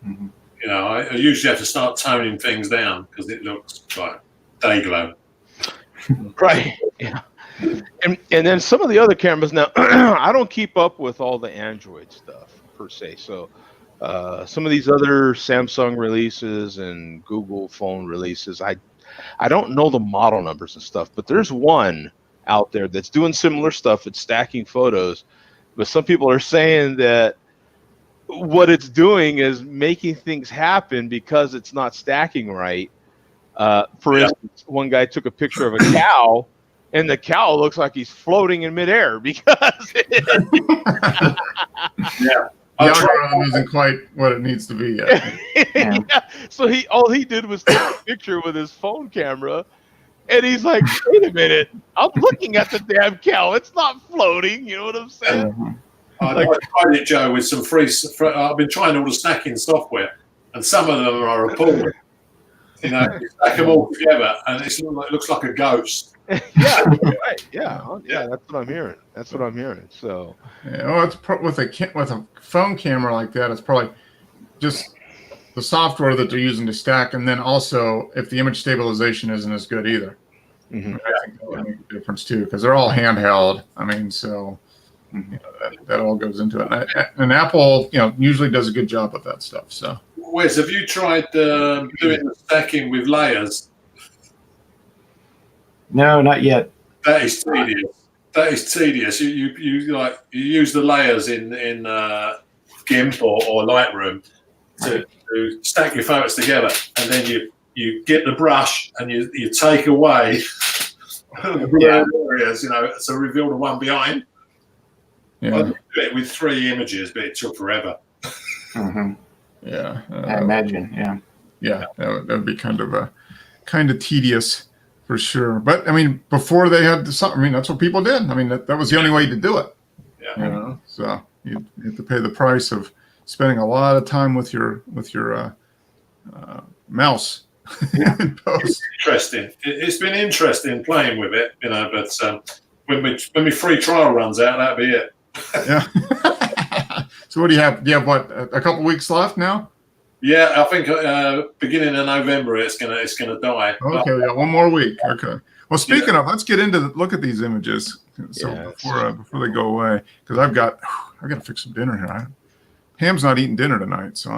Mm-hmm. You know, I usually have to start toning things down because it looks like day glow. Right. Yeah. And then some of the other cameras now, I don't keep up with all the Android stuff per se. So some of these other Samsung releases and Google phone releases, I don't know the model numbers and stuff, but there's one out there that's doing similar stuff. It's stacking photos, but some people are saying that what it's doing is making things happen because it's not stacking right. For instance, one guy took a picture of a cow, and the cow looks like he's floating in midair because Yeah. The algorithm isn't quite what it needs to be yet. yeah. So all he did was take a picture with his phone camera, and he's like, "Wait a minute, I'm looking at the damn cow. It's not floating." You know what I'm saying? I tried it, Joe, with some free. I've been trying all the stacking software, and some of them are appalling. You know, you stack them all together, and it looks like a ghost. Yeah, right. Yeah, that's what I'm hearing. So, Yeah, well, it's with a phone camera like that, it's probably just the software that they're using to stack, and then also if the image stabilization isn't as good either. mhm. I think that would make a difference too, because they're all handheld. I mean, so you know, that all goes into it. And Apple, usually does a good job with that stuff. So, Wes, have you tried doing the stacking with layers? No, not yet. That is tedious. You use the layers in GIMP or Lightroom to stack your photos together, and then you get the brush and you take away the blurred areas, to reveal the one behind. yeah, I did it with 3 images, but it took forever. Mm-hmm. yeah, I imagine. Yeah. yeah, that would be kind of tedious for sure. But I mean, before they had something, I mean, that's what people did. I mean, that was the only way to do it. Yeah. So you have to pay the price of spending a lot of time with your mouse in post. Interesting. It's been interesting playing with it, but when my free trial runs out, that'll be it. Yeah. So what do you have? Do you have a couple weeks left now? Yeah, I think beginning of November it's gonna die. Okay, we got one more week. Okay. Well, speaking of, let's get into look at these images. So before they go away, because I've got to fix some dinner here. Ham's not eating dinner tonight, so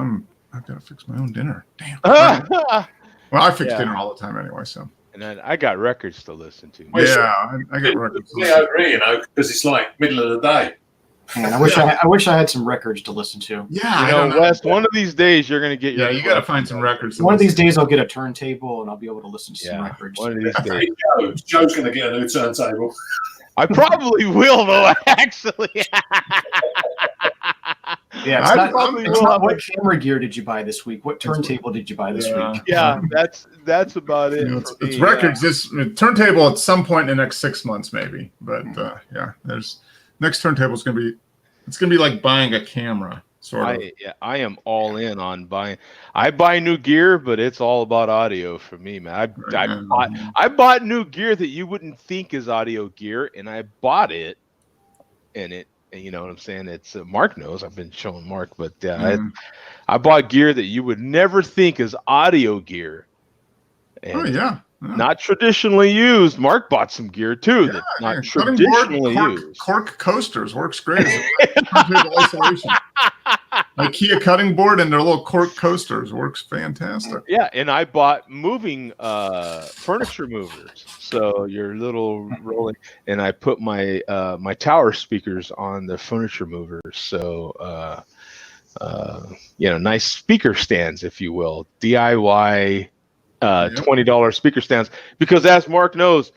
I've got to fix my own dinner. Damn. Well, I fix dinner all the time anyway, so. And then I got records to listen to. Yeah, I got records. I agree, because it's like middle of the day. Man, I wish I had some records to listen to. Yeah, Wes, one of these days you're gonna get. Yeah, you got to find some records. One of these days I'll get a turntable and I'll be able to listen to some records. One of these days. Joe's going to get a new turntable. I probably will, though. Actually. Yeah, it's not what camera gear did you buy this week? What turntable did you buy this week? Yeah, that's about it. It's records. This turntable at some point in the next 6 months, maybe. But there's next turntable is going to be like buying a camera. Sort of. I am all in on buying. I buy new gear, but it's all about audio for me, man. I bought new gear that you wouldn't think is audio gear, and I bought it, and it. You know what I'm saying? It's Mark knows. I've been showing Mark, but I bought gear that you would never think is audio gear. And not traditionally used. Mark bought some gear too that's not traditionally used. Cork coasters works great. Isolation. IKEA cutting board and their little cork coasters works fantastic. Yeah, and I bought moving furniture movers. So your little rolling, and I put my my tower speakers on the furniture movers. So nice speaker stands, if you will, DIY. $20 speaker stands, because as Mark knows,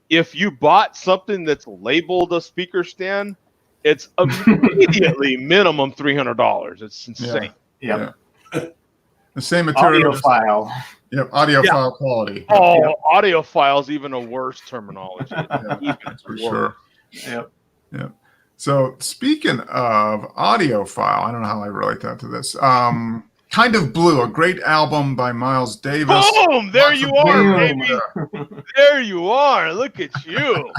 if you bought something that's labeled a speaker stand, it's immediately minimum $300. It's insane. Yeah. The same material. Audiophile. Yep, audiophile quality. Oh, audiophile's even a worse terminology. That's for sure. Yep. Yep. So speaking of audiophile, I don't know how I relate that to this. Kind of Blue, a great album by Miles Davis. Boom! There you are, baby. There you are. Look at you.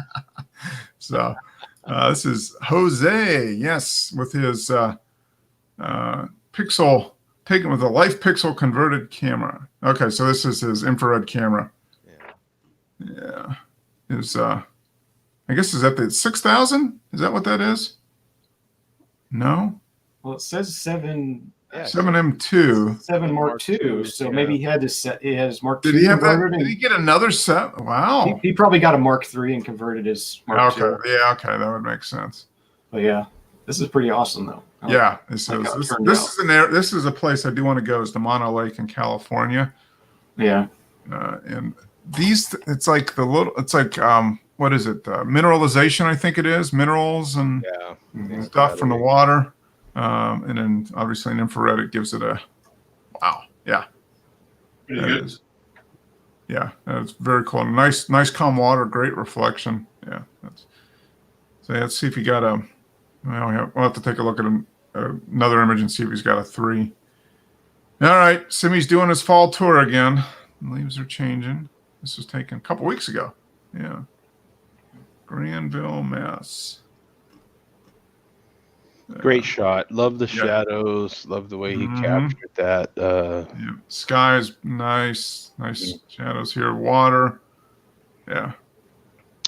So this is Jose, yes, with his Pixel, taken with a Life Pixel converted camera. Okay, so this is his infrared camera. Yeah. His I guess is that the 6,000? Is that what that is? No, Well, it says 7 Yeah, 7M2. Mark II. So maybe he had to set. He has Mark Did II he have that? converted. Did he get another set? Wow. He probably got a Mark III and converted his Mark II. Okay. Yeah. Okay. That would make sense. But yeah, this is pretty awesome though. Yeah. This like is how it this, turned this out. is an area. This is a place I do want to go. Is the Mono Lake in California. Yeah. And these, it's like the little. It's like what is it? Mineralization, I think it is. Minerals and yeah. stuff from the water. And then obviously in infrared, it gives it a wow. Yeah. Pretty That good. is. Yeah, that's very cool. Nice, calm water, great reflection. Yeah. So let's see if he got a. We'll have to take a look at another image and see if he's got a 3. All right, Simi's doing his fall tour again. Leaves are changing. This was taken a couple weeks ago. Yeah. Granville, Mass. Great shot. Love the Yeah. shadows. Love the way he Mhm. captured that. Yeah. Sky is nice. Nice shadows here. Water. Yeah.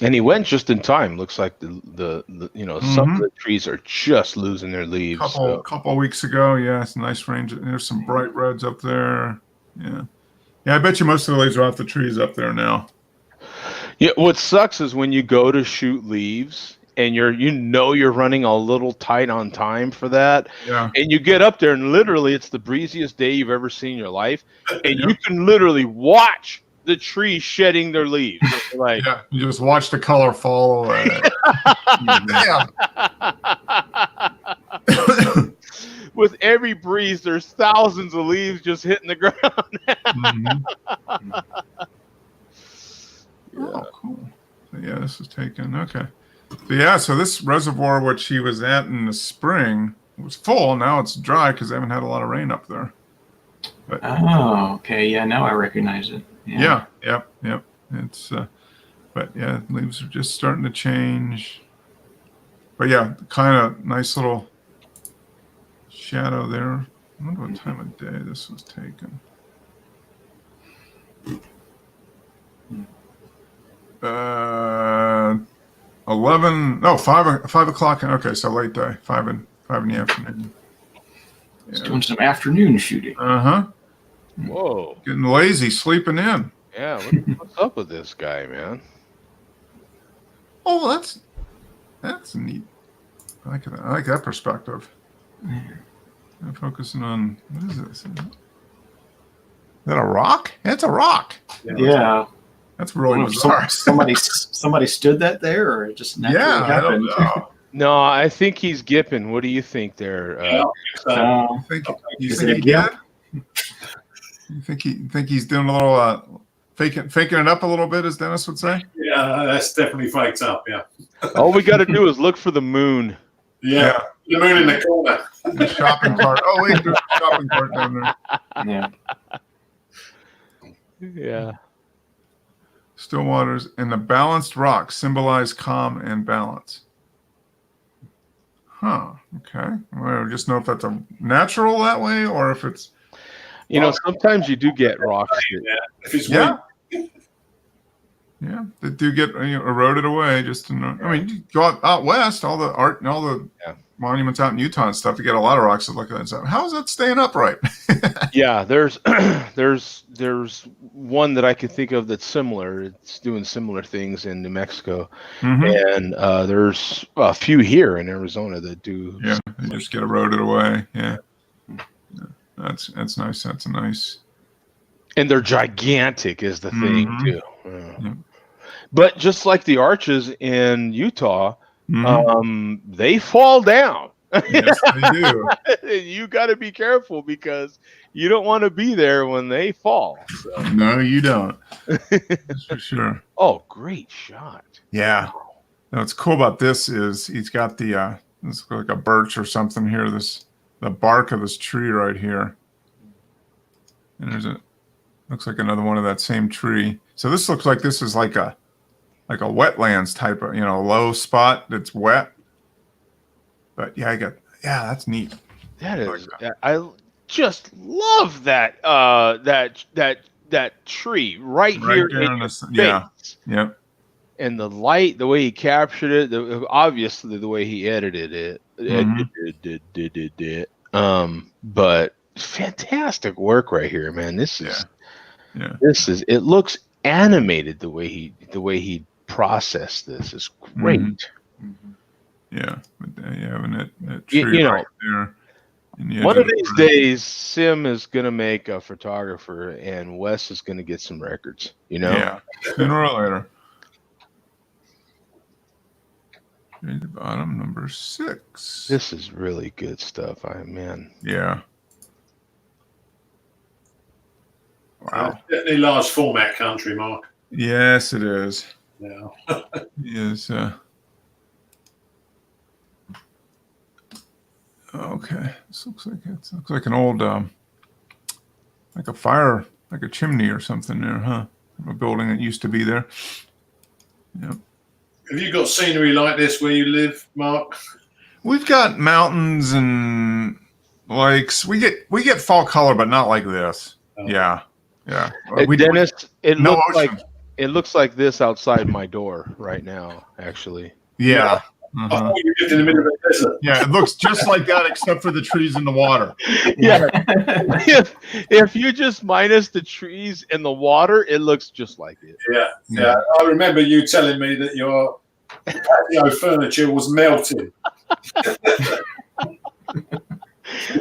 And he went just in time. Looks like the some of Mhm. the trees are just losing their leaves. Couple weeks ago. Yeah, it's a nice range. There's some bright reds up there. Yeah. Yeah, I bet you most of the leaves are off the trees up there now. Yeah, what sucks is when you go to shoot leaves and you're running a little tight on time for that, Yeah. and you get up there and literally it's the breeziest day you've ever seen in your life, and you can literally watch the trees shedding their leaves. It's like, Yeah. You just watch the color fall away. Yeah. with every breeze, there's thousands of leaves just hitting the ground. Mhm. Oh, cool. So, yeah, this was taken. Okay. So, yeah, so this reservoir, which he was at in the spring, was full. Now it's dry because they haven't had a lot of rain up there. Oh, okay. Yeah, now I recognize it. Yeah. Yep. It's, but yeah, leaves are just starting to change. But yeah, kind of nice little shadow there. I wonder what time of day this was taken. 5 o'clock. Okay, so late day, 5 in the afternoon. It's doing some afternoon shooting. Uh-huh. Whoa. Getting lazy, sleeping in. Yeah, what's up with this guy, man? Oh, that's neat. I like that perspective. I'm focusing on, what is this? Is that a rock? It's a rock. Yeah. That's really bizarre. Somebody stood that there, or it just naturally I don't happened. know. No, I think he's gipping. What do you think there? You think Is he it a gimp? did? You think he's doing a little faking it up a little bit, as Dennis would say? Yeah, that's definitely faked up. Yeah. All we got to do is look for the moon. Yeah. The moon in the corner. The shopping cart. Oh wait, there's a shopping cart down there. Yeah. Yeah. Still waters and the balanced rocks symbolize calm and balance. Huh. Okay. Well, I just know if that's a natural that way or if it's. Sometimes you do get rocks. If it's Yeah. Yeah, they do get eroded away. Just to know. I mean, you go out west, all the art and all the monuments out in Utah and stuff. You get a lot of rocks to look at. And say, how is that staying upright? Yeah, there's one that I could think of that's similar. It's doing similar things in New Mexico, and there's a few here in Arizona that do. Yeah, they just get eroded away. Yeah. That's nice. That's a nice. And they're gigantic, is the thing too. Yeah. But just like the arches in Utah, they fall down. Yes, they do. You got to be careful because you don't want to be there when they fall. So. No, you don't. That's for sure. Oh, great shot. Yeah. Now, what's cool about this is he's got the this looks like a birch or something here. The bark of this tree right here, and looks like another one of that same tree. So this looks like this is like a wetlands type of low spot that's wet. But yeah, that's neat. That is, I just love that that tree right here in your face. Yep. and the light, the way he captured it, obviously the way he edited it, but fantastic work right here, man. This is it looks animated the way he processed this is great. Yeah, and that tree right there. One of these days, Sim is gonna make a photographer, and Wes is gonna get some records. Yeah, sooner or later. At the bottom, number 6. This is really good stuff. Yeah. Wow. Definitely large format country, Mark. Yes, it is. Yeah. Yes. Okay. This looks like an old, like a fire, like a chimney or something there, huh? A building that used to be there. Yep. Have you got scenery like this where you live, Mark? We've got mountains and lakes. We get fall color, but not like this. Oh. Yeah. Dennis, it no looks like this outside my door right now. Actually. Yeah. I thought you lived in the middle of a desert. Yeah, it looks just like that, except for the trees and the water. Yeah. if you just minus the trees and the water, it looks just like it. Yeah. I remember you telling me that your patio furniture was melting.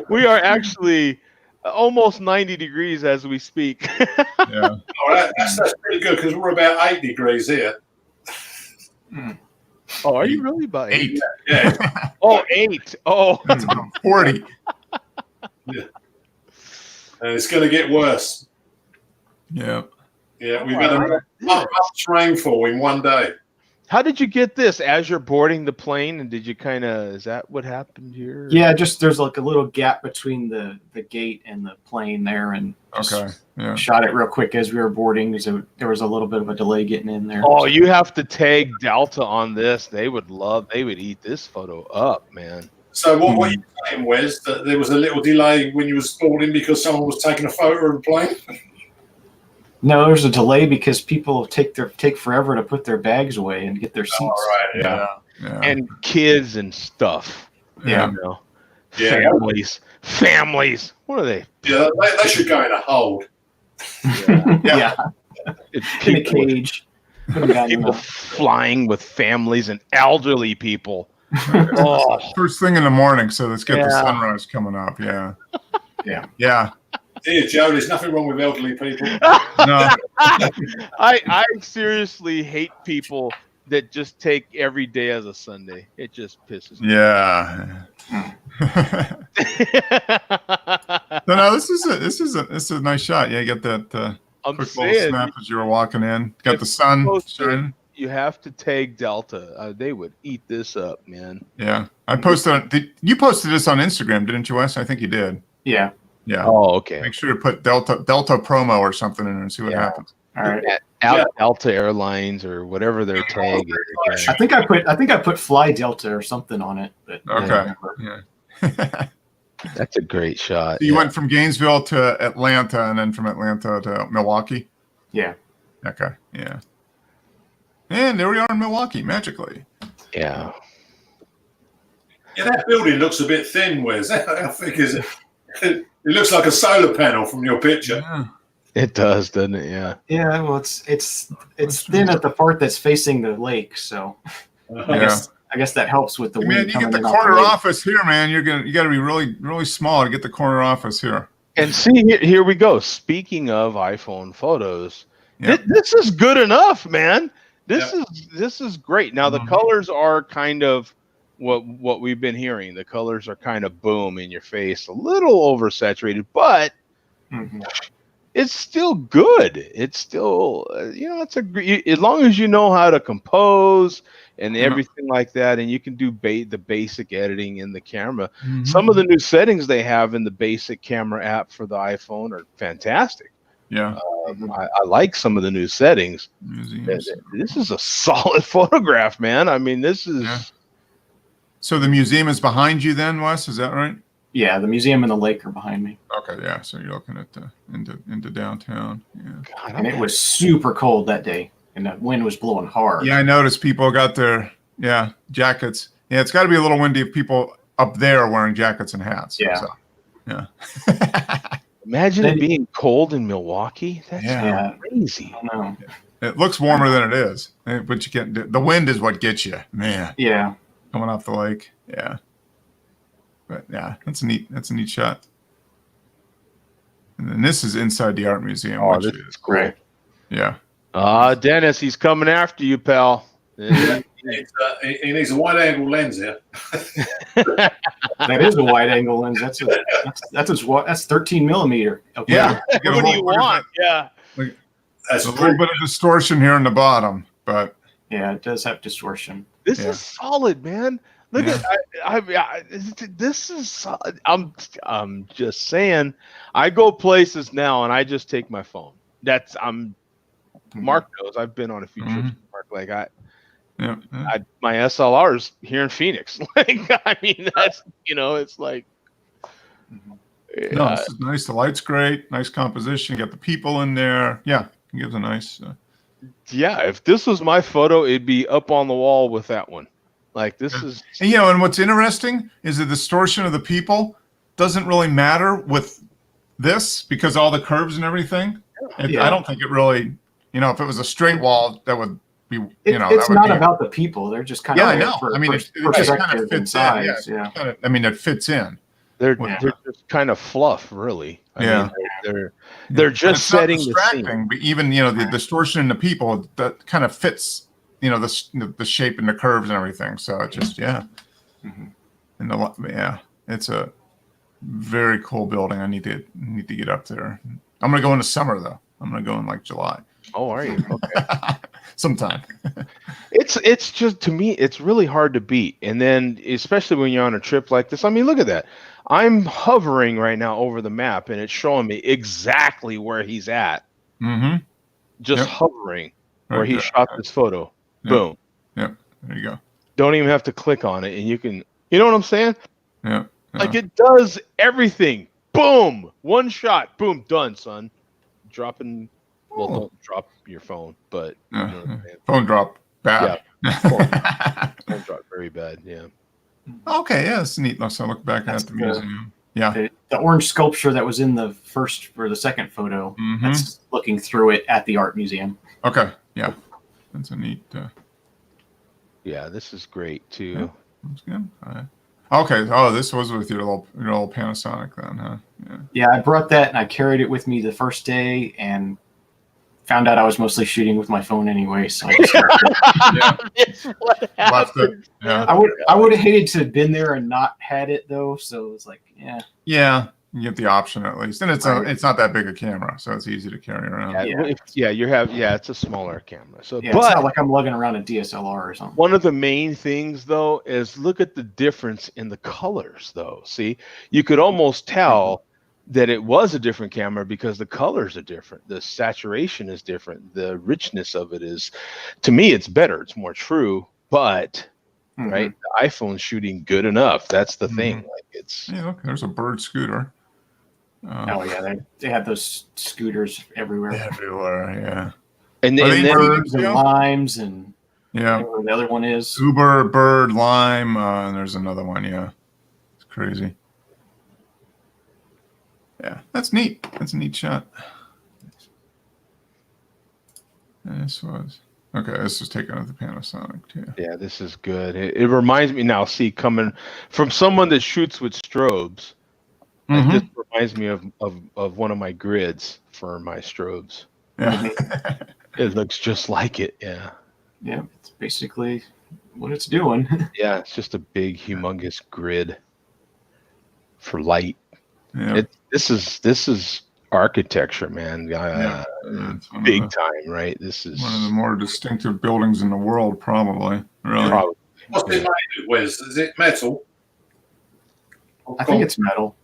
We are actually almost 90 degrees as we speak. Yeah. Oh, that's pretty good because we're about 8 degrees here. Oh, are you really by 8? Yeah. Oh, 8. Oh, 40. Yeah. And it's going to get worse. Yeah. Yeah, we've had a much rainfall in one day. How did you get this as you're boarding the plane? And did you is that what happened here? Yeah, just there's like a little gap between the gate and the plane there, and shot it real quick as we were boarding because there was a little bit of a delay getting in there. Oh, you have to tag Delta on this. They would eat this photo up, man. So what you're saying, Wes, that there was a little delay when you was boarding because someone was taking a photo of the plane? No, there's a delay because people take forever to put their bags away and get their seats. Oh, right, Yeah. And kids and stuff. Yeah. Families. What are they? Yeah, they should go in a hold. Yeah. In a cage. People flying with families and elderly people. Oh. First thing in the morning, so let's get the sunrise coming up. Yeah. Yeah. Dear Joe, there's nothing wrong with elderly people. No. I seriously hate people that just take every day as a Sunday. It just pisses me off. No, this is a nice shot. Yeah, you get that quick little snap as you were walking in. Got the sun shining. You have to tag Delta. They would eat this up, man. Yeah, I posted. You posted this on Instagram, didn't you, Wes? I think you did. Yeah. Yeah. Oh, okay. Make sure to put Delta promo or something in there and see what happens. All right. Delta Airlines or whatever their tag is. I think I put Fly Delta or something on it. But okay. Yeah. That's a great shot. So you went from Gainesville to Atlanta, and then from Atlanta to Milwaukee. Yeah. Okay. Yeah. And there we are in Milwaukee, magically. Yeah. Yeah, that building looks a bit thin, Wes. I think it looks like a solar panel from your picture. Yeah. It does, doesn't it? Yeah. Yeah. Well, it's thin at the part that's facing the lake, so I guess that helps with the wind. Man, you get the corner office here, man. You got to be really, really small to get the corner office here. And see, here we go. Speaking of iPhone photos, this is good enough, man. This is great. Now the colors are kind of what we've been hearing. The colors are kind of boom in your face, a little oversaturated, but it's still good. It's still it's as long as you know how to compose and everything like that, and you can do the basic editing in the camera. Some of the new settings they have in the basic camera app for the iPhone are fantastic. Yeah. I like some of the new settings. This is a solid photograph, man. I mean, this is. Yeah. So the museum is behind you then, Wes? Is that right? Yeah, the museum and the lake are behind me. Okay, yeah. So you're looking at into downtown. Yeah. God, and it was super cold that day. and the wind was blowing hard. Yeah, I noticed people got their jackets. Yeah, it's got to be a little windy if people up there are wearing jackets and hats. Yeah. So, yeah. Imagine it being cold in Milwaukee. That's Yeah. crazy. I know. It looks warmer than it is, but you can't. The wind is what gets you, man. Yeah. Coming off the lake. Yeah. But yeah, that's a neat shot. And then this is inside the art museum. Oh, which this is cool. Right. Yeah. Dennis, he's coming after you, pal. He needs a wide angle lens here. That is a wide angle lens. That's 13 millimeter. Okay. Yeah. What do you want? Yeah. That's A little bit of distortion here in the bottom, but Yeah, it does have distortion. This Yeah. is solid, man. Look Yeah. this is solid. I'm just saying. I go places now and I just take my phone. Mark knows I've been on a few trips. Mark, like yeah. my SLR's here in Phoenix. Like, I mean, that's it's like. No, this is nice. The light's great. Nice composition. You got the people in there. Yeah, it gives a nice. Yeah, if this was my photo, it'd be up on the wall with that one. Like this is. And, and what's interesting is the distortion of the people doesn't really matter with this because all the curves and everything. I don't think it really. If it was a straight wall, that would be. It's that would not be, about the people. They're just kind Yeah, of I know. I mean, it just kind of fits in. Yeah. It fits in. They're just kind of fluff, really. I mean, they're And just it's not setting the distracting, scene. but even the distortion in the people that kind of fits the shape and the curves and everything. So it just and it's a very cool building. I need to get up there. I'm gonna go in the summer though. I'm gonna go in like July. Oh, are you? Okay. Sometime. It's just, to me, it's really hard to beat. And then especially when you're on a trip like this. I mean, look at that. I'm hovering right now over the map and it's showing me exactly where he's at. Mm-hmm. Just hovering where he shot this photo. Yep. Boom. Yep. There you go. Don't even have to click on it and you can, you know what I'm saying? Yeah. Like it does everything. Boom. One shot. Boom. Done, son. Dropping. Well, don't drop your phone, but you know what I'm saying. Phone drop bad. Phone drop very bad. Yeah. Okay. Yeah, it's neat. So I look back That's at the cool. museum. Yeah. The orange sculpture that was in the first or the second photo, that's looking through it at the art museum. Okay. Yeah. That's a neat. Yeah, this is great too. Yeah. That's good. Okay. Oh, this was with your little Panasonic then, huh? Yeah. Yeah, I brought that and I carried it with me the first day and found out I was mostly shooting with my phone anyway. So I just It's what Left happened. it. Yeah. I would have hated to have been there and not had it though. So it was like, Yeah. You get the option at least, and it's Right. it's not that big a camera, so it's easy to carry around. It's a smaller camera. So, it's not like I'm lugging around a DSLR or something. one of the main things though is look at the difference in the colors though. See, you could almost tell that it was a different camera because the colors are different. The saturation is different. The richness of it is, to me, it's better. It's more true, but right, the iPhone's shooting good enough. That's the thing. Like it's. Yeah, look, there's a bird scooter. Oh yeah, they have those scooters everywhere. Everywhere, yeah. And Are they then Birds and Yeah. limes and Yeah. whatever the other one is. Uber, bird, lime, and there's another one, yeah. It's crazy. Yeah, that's neat. That's a neat shot. And this was taken with the Panasonic too. yeah, this is good. It reminds me now. See, coming from someone that shoots with strobes, like this reminds me of one of my grids for my strobes. Yeah. It looks just like it. Yeah. Yeah, it's basically what it's doing. Yeah, it's just a big, humongous grid for light. Yeah. This is architecture, man. It's one Big of the, time, right? This is one of the more distinctive buildings in the world, probably. Really. probably. What's it made of, Wes? Is it metal? I think it's metal,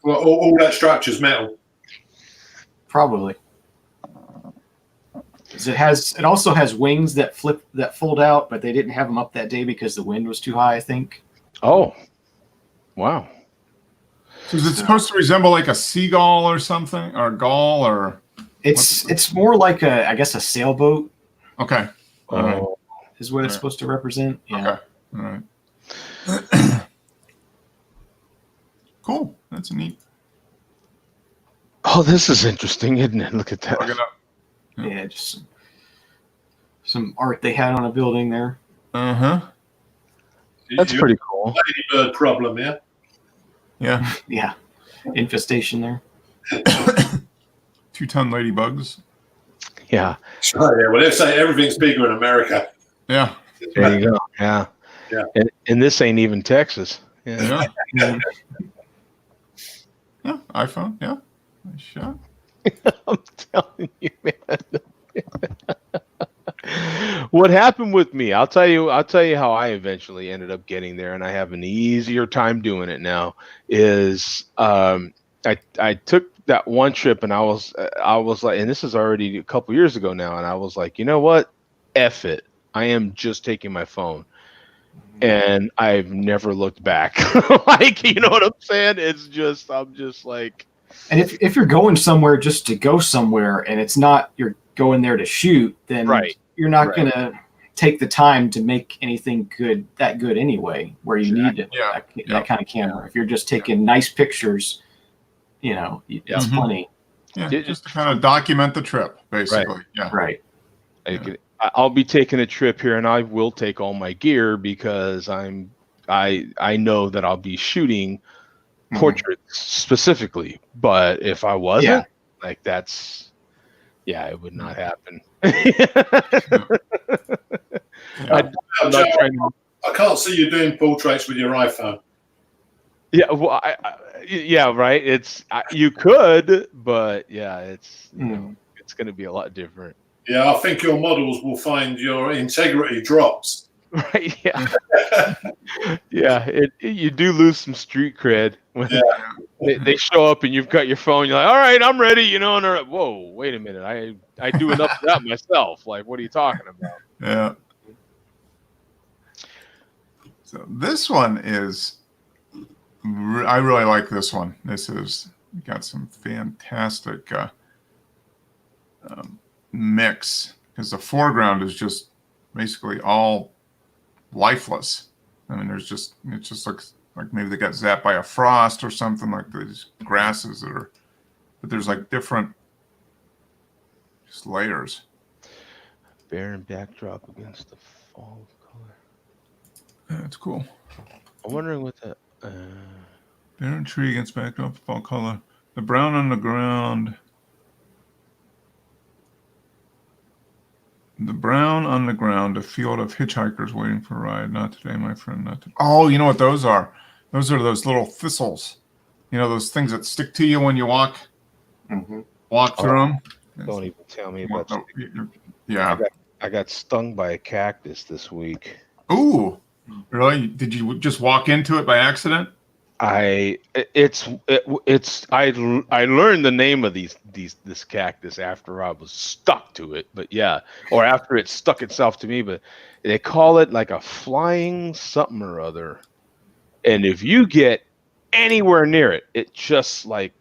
Well, all that structure's metal. probably. 'Cause it also has wings that fold out, but they didn't have them up that day because the wind was too high, I think. Oh, wow. So is it supposed to resemble like a seagull or something, or a gull, or It's more like I guess a sailboat Okay. All right. is what it's Alright. supposed to represent. Yeah. Okay. All right. Cool. That's neat. Oh, this is interesting, isn't it? Look at that. Plug it up. Yeah, just some art they had on a building there. Uh-huh. That's pretty cool. Ladybird problem, yeah. Yeah. Yeah, infestation there. 2-ton ladybugs. Yeah. Oh, yeah. Well, they say everything's bigger in America. Yeah. There you go. Yeah. Yeah. And this ain't even Texas. Yeah. Yeah. Yeah. iPhone. Yeah. Nice shot. I'm telling you, man. What happened with me? I'll tell you how I eventually ended up getting there, and I have an easier time doing it now. Is I took that one trip, and I was like, and this is already a couple years ago now, and I was like, you know what? F it. I am just taking my phone. And I've never looked back. Like, you know what I'm saying? I'm just like. And if you're going somewhere just to go somewhere, and it's not you're going there to shoot, then you're not gonna take the time to make anything good anyway. Where you need that kind of camera. If you're just taking nice pictures, it's plenty. Yeah, just to kind of document the trip, basically. Right. Yeah. Right. I'll be taking a trip here, and I will take all my gear because I know that I'll be shooting portraits specifically. But if I wasn't, like it would not happen. I can't see you doing portraits with your iPhone. Yeah, well, right. It's you could, but it's it's going to be a lot different. Yeah, I think your models will find your integrity drops. Right. Yeah. Yeah. You do lose some street cred when they show up and you've got your phone. You're like, all right, I'm ready. And they're like, whoa, wait a minute. I do enough of that myself. Like, what are you talking about? Yeah. So this one is, I really like this one. This is got some fantastic mix because the foreground is just basically all lifeless. I mean, it just looks like maybe they got zapped by a frost or something, like these grasses but there's like different just layers. Barren backdrop against the fall color. That's cool. I'm wondering what that. Barren tree against backdrop of fall color. The brown on the ground. The brown on the ground, a field of hitchhikers waiting for a ride. Not today, my friend. Not today. Oh, you know what those are? Those are those little thistles. Those things that stick to you when you walk through them. Don't even tell me about that. Yeah. I got stung by a cactus this week. Ooh, really? Did you just walk into it by accident? I learned the name of this cactus after I was stuck to it, but or after it stuck itself to me, but they call it like a flying something or other. And if you get anywhere near it, it just like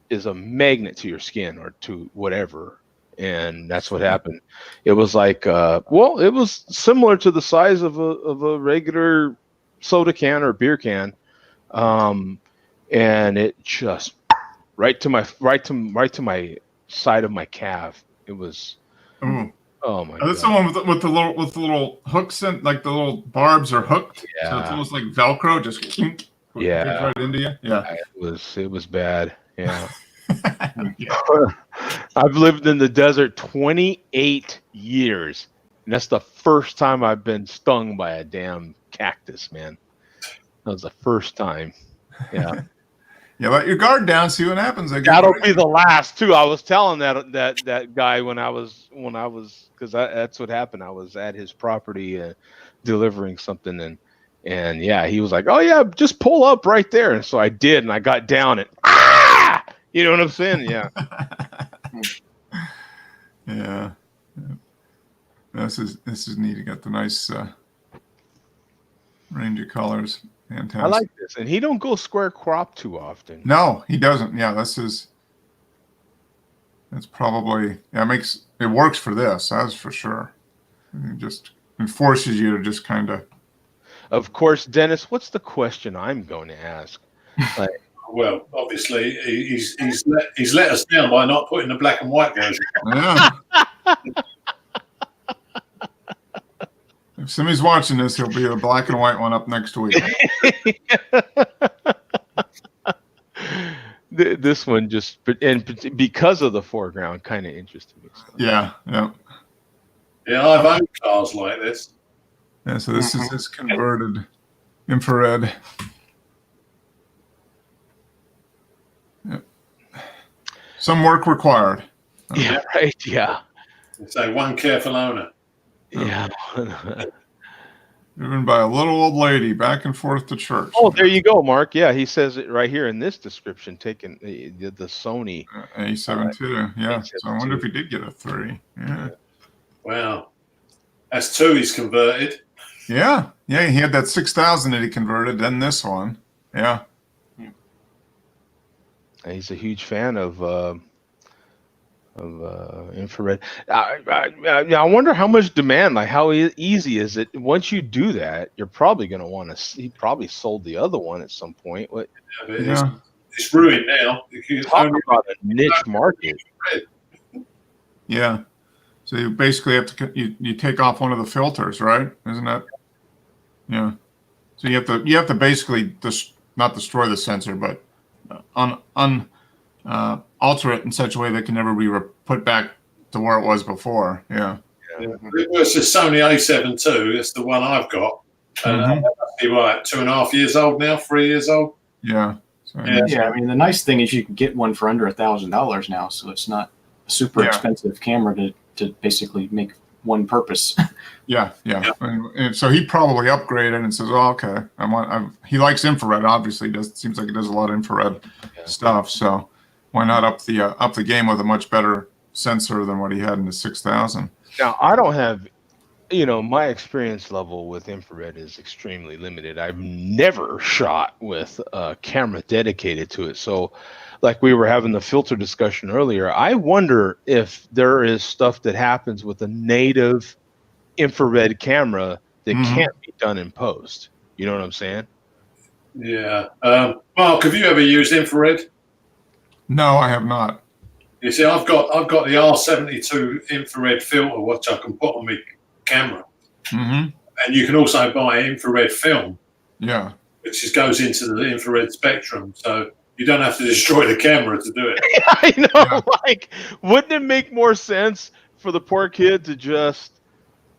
is a magnet to your skin or to whatever. And that's what happened. It was like, it was similar to the size of a regular soda can or beer can. And it just right to my side of my calf. It was. Ooh. Oh my! That's the one with the little hooks and like the little barbs are hooked. Yeah. So it's almost like Velcro, just kink, right into you. Yeah. It was bad. Yeah. I've lived in the desert 28 years, and that's the first time I've been stung by a damn cactus, man. That was the first time. Yeah. Yeah, let your guard down, see what happens. That'll be the last too. I was telling that guy when I was because that's what happened. I was at his property delivering something, and he was like, "Oh yeah, just pull up right there." And so I did, and I got down and you know what I'm saying? Yeah. Yeah. This is neat. You got the nice range of colors. Fantastic. I like this, and he don't go square crop too often. No, he doesn't. Yeah, that's probably it works for this. That's for sure. It forces you to just kind of. Of course, Dennis, what's the question I'm going to ask? Like, Well, obviously, he's let us down by not putting the black and white version. Yeah. If somebody's watching this, he'll be the black and white one up next week. This one just, and because of the foreground, kind of interested me. So. Yeah. Yeah, I've owned cars like this. Yeah. So this is his converted infrared. Yep. Some work required. Yeah. Right. Yeah. So one careful owner. Yeah. Driven by a little old lady back and forth to church. Oh, there you go, Mark. Yeah, he says it right here in this description. Taking the Sony A7 II. Yeah. A7 So I wonder if he did get a 3. Yeah. Wow. That's 2 he's converted. Yeah. Yeah. He had that 6000 that he converted, then this one. Yeah. He's a huge fan of infrared. I wonder how much demand, like how easy is it? Once you do that, you're probably going to want to. He probably sold the other one at some point. What? Yeah. It's ruined now. Talk about a niche market. Yeah. So you basically have to you take off one of the filters, right? Isn't that? Yeah. So you have to basically not destroy the sensor, but alter it in such a way that can never be put back to where it was before. Yeah. It's the Sony A7 II. It's the one I've got. That must be right. 2.5 years old now. 3 years old. Yeah. So, Yeah. I mean, the nice thing is you can get one for under $1,000 now, so it's not a super expensive camera to basically make one purpose. Yeah. And so he probably upgraded and says, "Oh, okay, he likes infrared. Obviously, seems like he does a lot of infrared stuff. So why not up the game with a much better sensor than what he had in the 6000?" Now I don't have, my experience level with infrared is extremely limited. I've never shot with a camera dedicated to it. So, like we were having the filter discussion earlier, I wonder if there is stuff that happens with a native infrared camera that can't be done in post. You know what I'm saying? Yeah. Mark, have you ever used infrared? No, I have not. You see, I've got the R72 infrared filter, which I can put on my camera, and you can also buy infrared film. Yeah. Which just goes into the infrared spectrum, so you don't have to destroy the camera to do it. I know. Yeah. Like, wouldn't it make more sense for the poor kid to just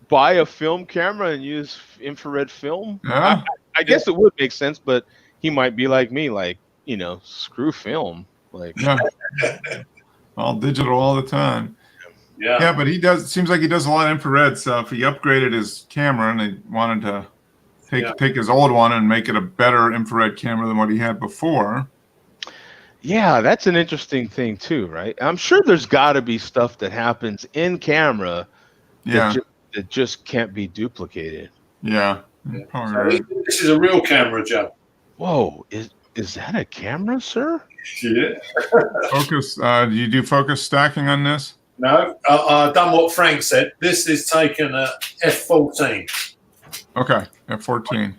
buy a film camera and use infrared film? Yeah. I guess it would make sense, but he might be like me, like, screw film. Like, all digital all the time. Yeah, but seems like he does a lot of infrared stuff. He upgraded his camera and he wanted to take his old one and make it a better infrared camera than what he had before. Yeah, that's an interesting thing too, right? I'm sure there's got to be stuff that happens in camera that just can't be duplicated. Yeah. So right. This is a real camera, Joe. Whoa, is that a camera, sir? Yeah. Focus. Do you do focus stacking on this? No, I've done what Frank said. This is taken a F14. Okay, F14.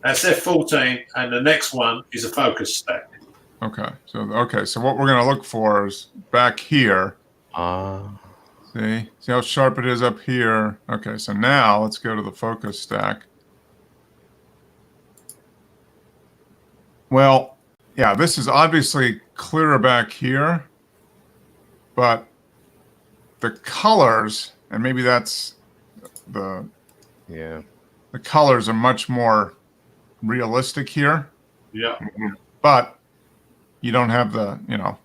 That's F14, and the next one is a focus stack. Okay, so what we're going to look for is back here. See how sharp it is up here. Okay, so now let's go to the focus stack. Well, yeah, this is obviously clearer back here, but the colors, and maybe that's the colors are much more realistic here. Yeah. But you don't have the,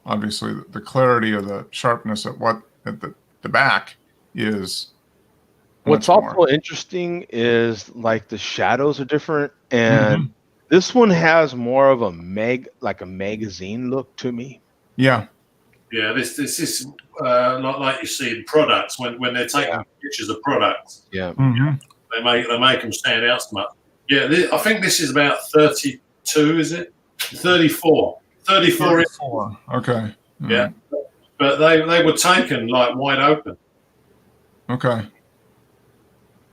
obviously the clarity or the sharpness at the back is. What's also interesting is like the shadows are different, and this one has more of a magazine look to me. Yeah. Yeah, this is not like you see in products when they're taking pictures of products. Yeah. They make them stand out so much. Yeah, I think this is about 32, is it? 34. 34. Okay. Yeah. But they were taken like wide open. Okay.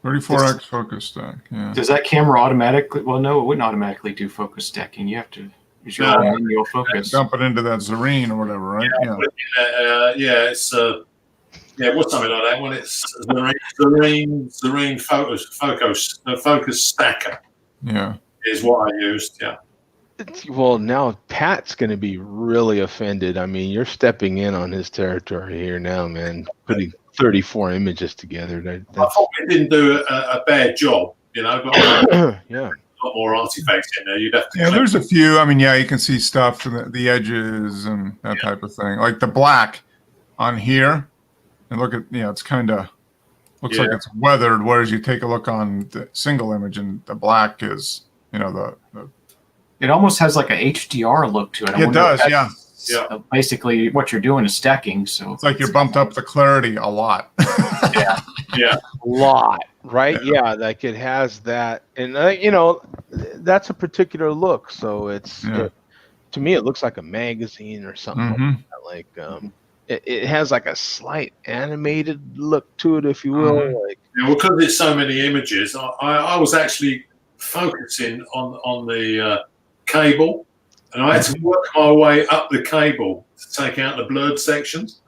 34x focus stack. Yeah. Does that camera automatically? Well, no, it wouldn't automatically do focus stacking. You have to use your own manual focus. Dump it into that Zareen or whatever, right? Yeah, it's what's something like that? When it's Zareen focus stacker Yeah. is what I used. Yeah. Well, now Pat's going to be really offended. I mean, you're stepping in on his territory here now, man. Putting 34 images together. I thought we didn't do a bad job, but yeah. a lot more artifacts in there. You'd have to. Yeah, there's a few. I mean, you can see stuff to the edges and that type of thing. Like the black on here, and look at it's kind of looks like it's weathered. Whereas you take a look on the single image, and the black is the It almost has like a HDR look to it. It does, yeah. Basically, what you're doing is stacking. So it's like you bumped up the clarity a lot. Yeah, a lot, right? Yeah, like it has that, and that's a particular look. So it's to me, it looks like a magazine or something like that. Like it has like a slight animated look to it, if you will. Like because there's so many images, I was actually focusing on the cable, and I had to work my way up the cable to take out the blurred sections.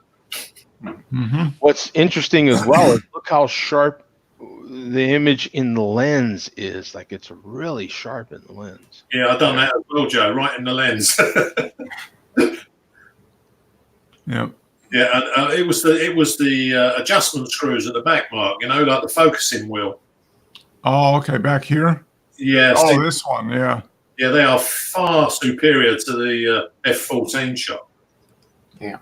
What's interesting as well is look how sharp the image in the lens is. Like it's really sharp in the lens. Yeah, I've done that as well, Joe, right in the lens. Yep. Yeah, and it was the adjustment screws at the back, Mark. Like the focusing wheel. Oh, okay, back here. Yeah. Oh, this one, yeah. Yeah, they are far superior to the F14 shot. Yeah.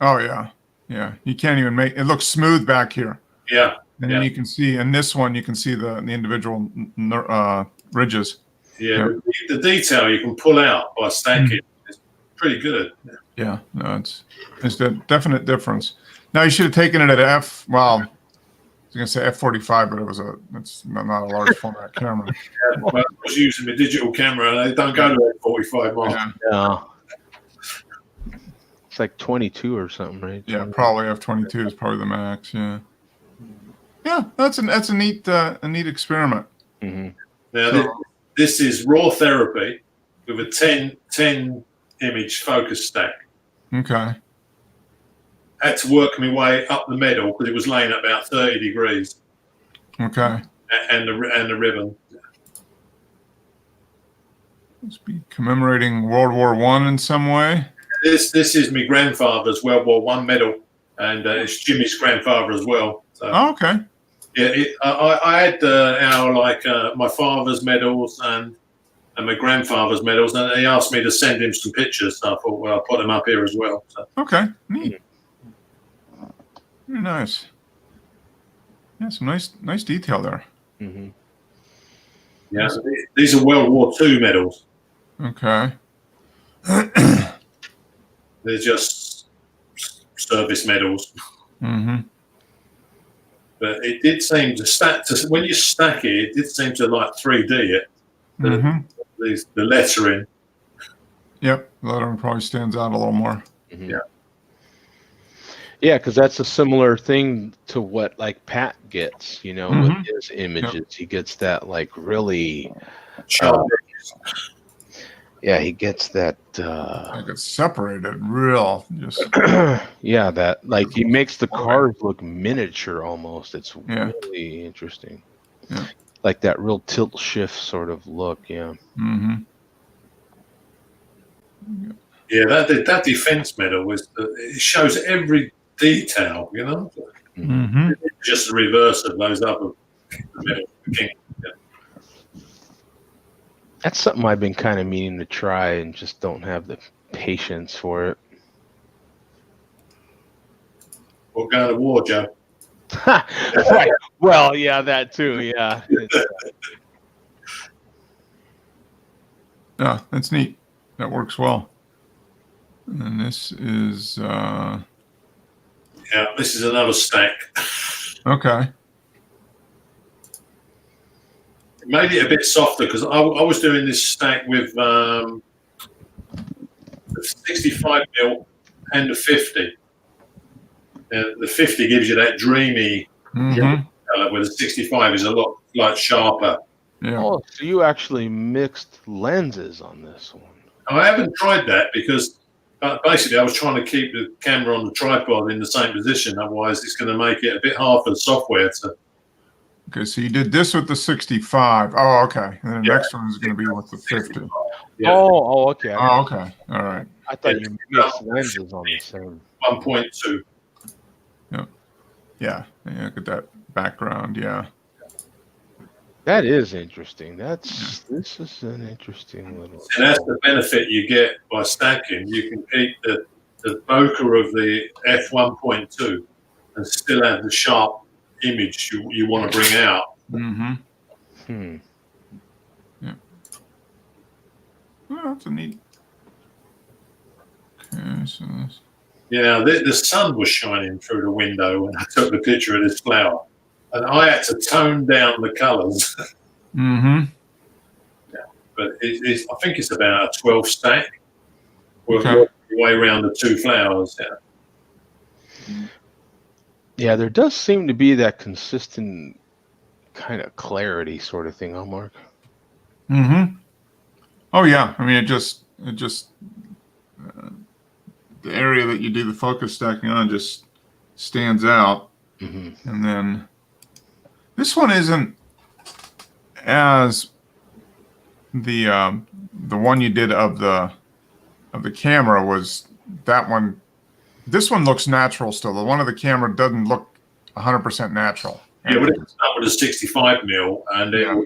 Oh, yeah. Yeah. You can't even make it look smooth back here. Yeah. And then you can see in this one, you can see the individual ridges. Yeah. The detail you can pull out by stacking is pretty good. Yeah. No, it's a definite difference. Now you should have taken it at F. Well, I was going to say F45, but it's not a large format camera. Yeah, well, I was using the digital camera, and they don't go to F45 Mark. Yeah. It's like 22 or something, right? Yeah, probably F22 is probably the max. Yeah. Yeah, that's a neat experiment. Now this is raw therapy with a 10 image focus stack. Okay. I had to work my way up the middle because it was laying at about 30 degrees. Okay. And the ribbon. Must be commemorating World War I in some way. This is my grandfather's World War I medal, and it's Jimmy's grandfather as well. So, okay. Yeah, I had my father's medals and my grandfather's medals, and he asked me to send him some pictures. So I thought, well, I'll put them up here as well. So. Okay, neat. Very nice. Yeah, some nice detail there. Yeah, these are World War II medals. Okay. They're just service medals. But it did seem to stack. When you stack it did seem to like 3D it. The lettering. Yep, the lettering probably stands out a little more. Yeah. Yeah, because that's a similar thing to what like Pat gets, with his images. Yep. He gets that like really sharp. Yeah, he gets that. Like it's separated, real. Just yeah, that like he makes the cars look miniature almost. It's really interesting. Yeah. Like that real tilt shift sort of look. Yeah. Yeah, that defense medal it shows every detail. Just the reverse of those other medals. That's something I've been kind of meaning to try and just don't have the patience for it. We'll go to war, Joe. Right. Well, yeah, that too. Yeah. Yeah, that's neat. That works well. And this is this is another stack. Okay. It made it a bit softer because I was doing this stack with the 65mm and the 50. The 50 gives you that dreamy color, where the 65 is a lot like sharper. Yeah. Oh, so you actually mixed lenses on this one. I haven't tried that because basically I was trying to keep the camera on the tripod in the same position. Otherwise, it's going to make it a bit hard for the software to. Okay, so you did this with the 65. Oh, okay. And the Yeah. next one is going to be with the 50. Yeah. Oh, okay. Oh, okay. All right. I thought you mixed lenses on the same. 1.2. Yeah. Look at that background. Yeah. That is interesting. This is an interesting little. And that's the benefit you get by stacking. You can keep the bokeh of the f1.2 and still have the sharp image you want to bring out. Mm-hmm. Yeah. Well, that's a neat. Okay, so that's... Yeah, the sun was shining through the window when I took the picture of this flower, and I had to tone down the colours. Mm-hmm. But I think it's about a 12 stack. Okay. Working your way around the two flowers. Yeah. Yeah, there does seem to be that consistent kind of clarity sort of thing, huh, Mark? Mm-hmm. Oh yeah. I mean, it just the area that you do the focus stacking on just stands out. Mm-hmm. And then this one isn't as the one you did of the camera was that one. This one looks natural still. The one of the camera doesn't look 100% natural. Yeah, but it's up with a 65 mil, and it was,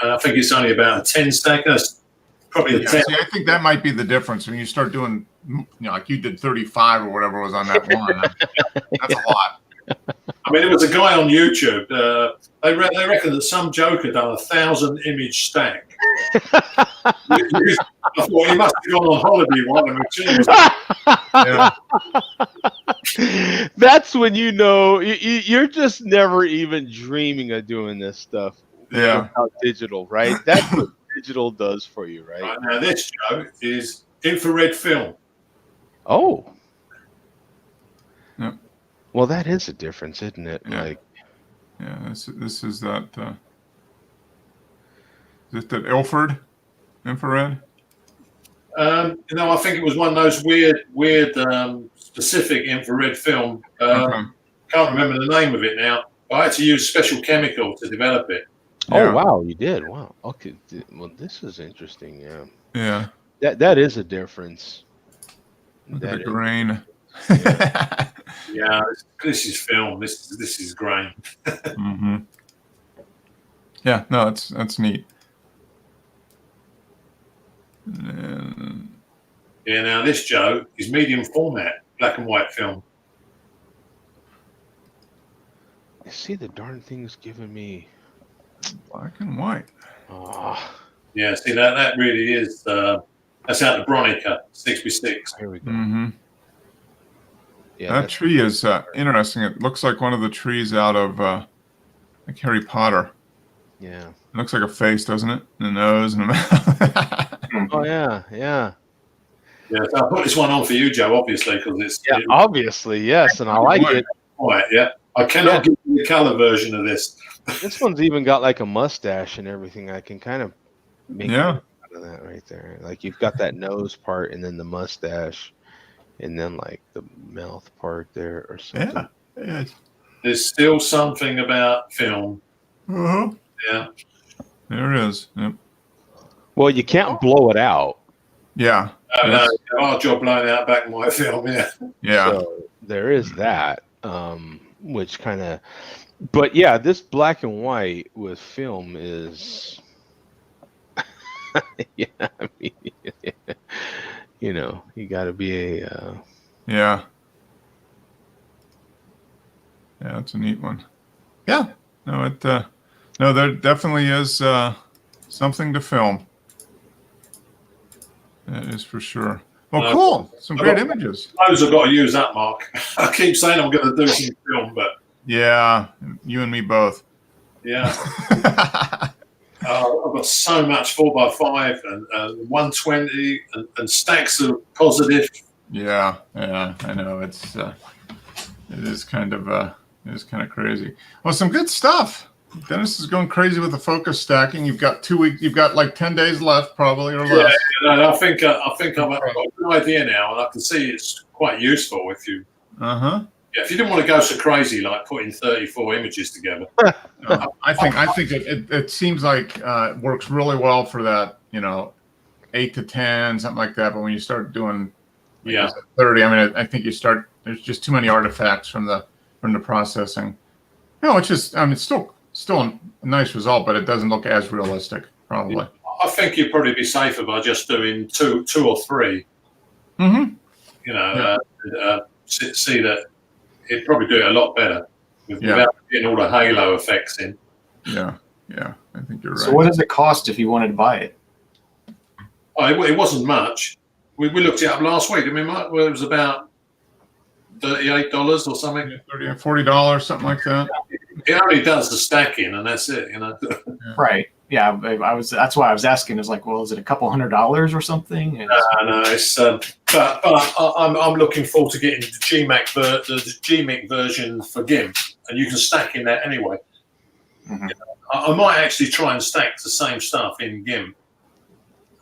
I think it's only about a 10 stack. That's probably a 10. See, I think that might be the difference when you start doing, like you did 35 or whatever was on that one. That's a lot. I mean, there was a guy on YouTube. They reckon that some joke had done 1,000 image stack. I thought he must have gone on holiday one of the machines. Yeah. That's when you know you're just never even dreaming of doing this stuff. Yeah. Without digital, right? That's what digital does for you, right? Right, now this show is infrared film. Oh. Yep. Well, that is a difference, isn't it? Yeah. Like, Yeah, this is that. Is it that Ilford infrared? I think it was one of those weird specific infrared film. Okay. Can't remember the name of it now. But I had to use special chemical to develop it. Yeah. oh wow, you did. Wow. Okay. Well, this is interesting. Yeah. Yeah. That is a difference. Look That at the is- grain. Yeah, this is film. This is grain. Mm-hmm. Yeah, no, that's neat. And, Yeah, now this, Joe, is medium format, black and white film. You see, the darn thing's giving me. black and white. Oh, Yeah, see that really is. That's out of Bronica 6x6. here we go. Mm-hmm. Yeah. That tree is interesting. It looks like one of the trees out of like Harry Potter. Yeah. It looks like a face, doesn't it? And a nose and a mouth. Oh yeah. Yeah. Yeah, so I put this one on for you, Joe, obviously, because it's Yeah. Obviously, yes, and I like it. white. Yeah, I cannot give you the color version of this. This one's even got like a mustache and everything. I can kind of make Yeah. out of that right there. Like you've got that nose part and then the mustache and then like the mouth part there or something. Yeah. Yeah. There's still something about film. Uh-huh. Yeah, There it is. Yep. Well, you can't blow it out. Yeah. no, our job blowing out black and white film. Yeah, Yeah. So there is that, which kind of, but yeah, this black and white with film is, yeah, I mean, you know, you got to be a, Yeah. Yeah, it's a neat one. Yeah. No, no, there definitely is something to film. That is for sure. Well, cool. Some great images. those I've got to use that, Mark. I keep saying I'm going to do some film, but Yeah, you and me both. yeah, I've got so much 4x5 and 120 and stacks of positive. Yeah, I know. It is kind of It is kind of crazy. Well, some good stuff. Dennis is going crazy with the focus stacking. You've got 2 weeks. You've got like 10 days left, probably, or less. Yeah, I think I've got a good idea now, and I can see it's quite useful if you. Uh-huh. Yeah, if you didn't want to go so crazy, like putting 34 images together. I think it seems like it works really well for that, 8 to 10, something like that. But when you start doing 30, I mean, I think there's just too many artifacts from the processing. It's just, it's still a nice result, but it doesn't look as realistic, probably. Yeah. I think you'd probably be safer by just doing two or three. Mm-hmm. See that it'd probably do it a lot better without getting all the halo effects in. Yeah, I think you're right. So what does it cost if you wanted to buy it? Oh, it wasn't much. We looked it up last week. I mean, it was about $38 or something. $30 or $40, something like that. It only does the stacking, and that's it. Right. Yeah. That's why I was asking. Is like, well, is it a couple $100s or something? No. It's but I'm looking forward to getting the GMIC version for GIMP, and you can stack in that anyway. Mm-hmm. I might actually try and stack the same stuff in GIMP.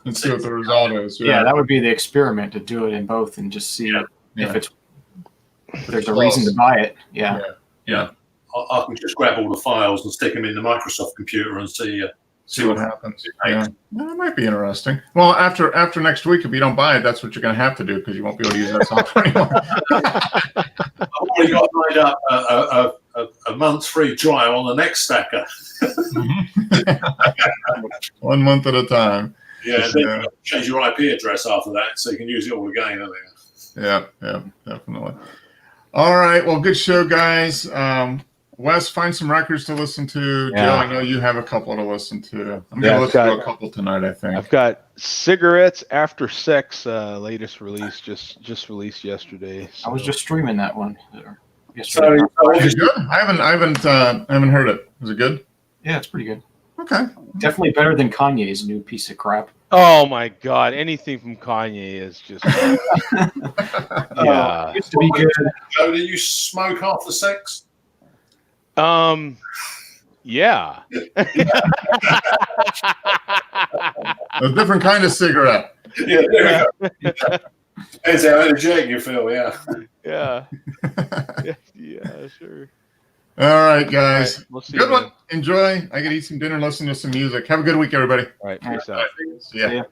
And see what the result is. Yeah, that would be the experiment, to do it in both and just see if there's a reason to buy it. Yeah. I can just grab all the files and stick them in the Microsoft computer and see what happens. Yeah. That might be interesting. Well, after next week, if you don't buy it, that's what you're going to have to do, because you won't be able to use that software anymore. I've already got lined up a month's free trial on the next stacker. 1 month at a time. Yeah, then you change your IP address after that, so you can use it all again. Yeah, definitely. All right, well, good show, guys. Wes, find some records to listen to. Yeah. Joe, I know you have a couple to listen to. I'm going to listen to a couple tonight, I think. I've got Cigarettes After Sex, latest release, just released yesterday. So. I was just streaming that one yesterday. Is it good? I haven't heard it. Is it good? Yeah, it's pretty good. Okay. Definitely better than Kanye's new piece of crap. Oh my God! Anything from Kanye is just It used to be good. Joe, do you smoke half the sex? Yeah. A different kind of cigarette. Yeah, there we go. Depends how energetic you feel. Yeah. Yeah, sure. All right, guys. All right, we'll see Good you, one. man. Enjoy. I can eat some dinner, listen to some music. Have a good week, everybody. All right, peace out. See ya. Yeah.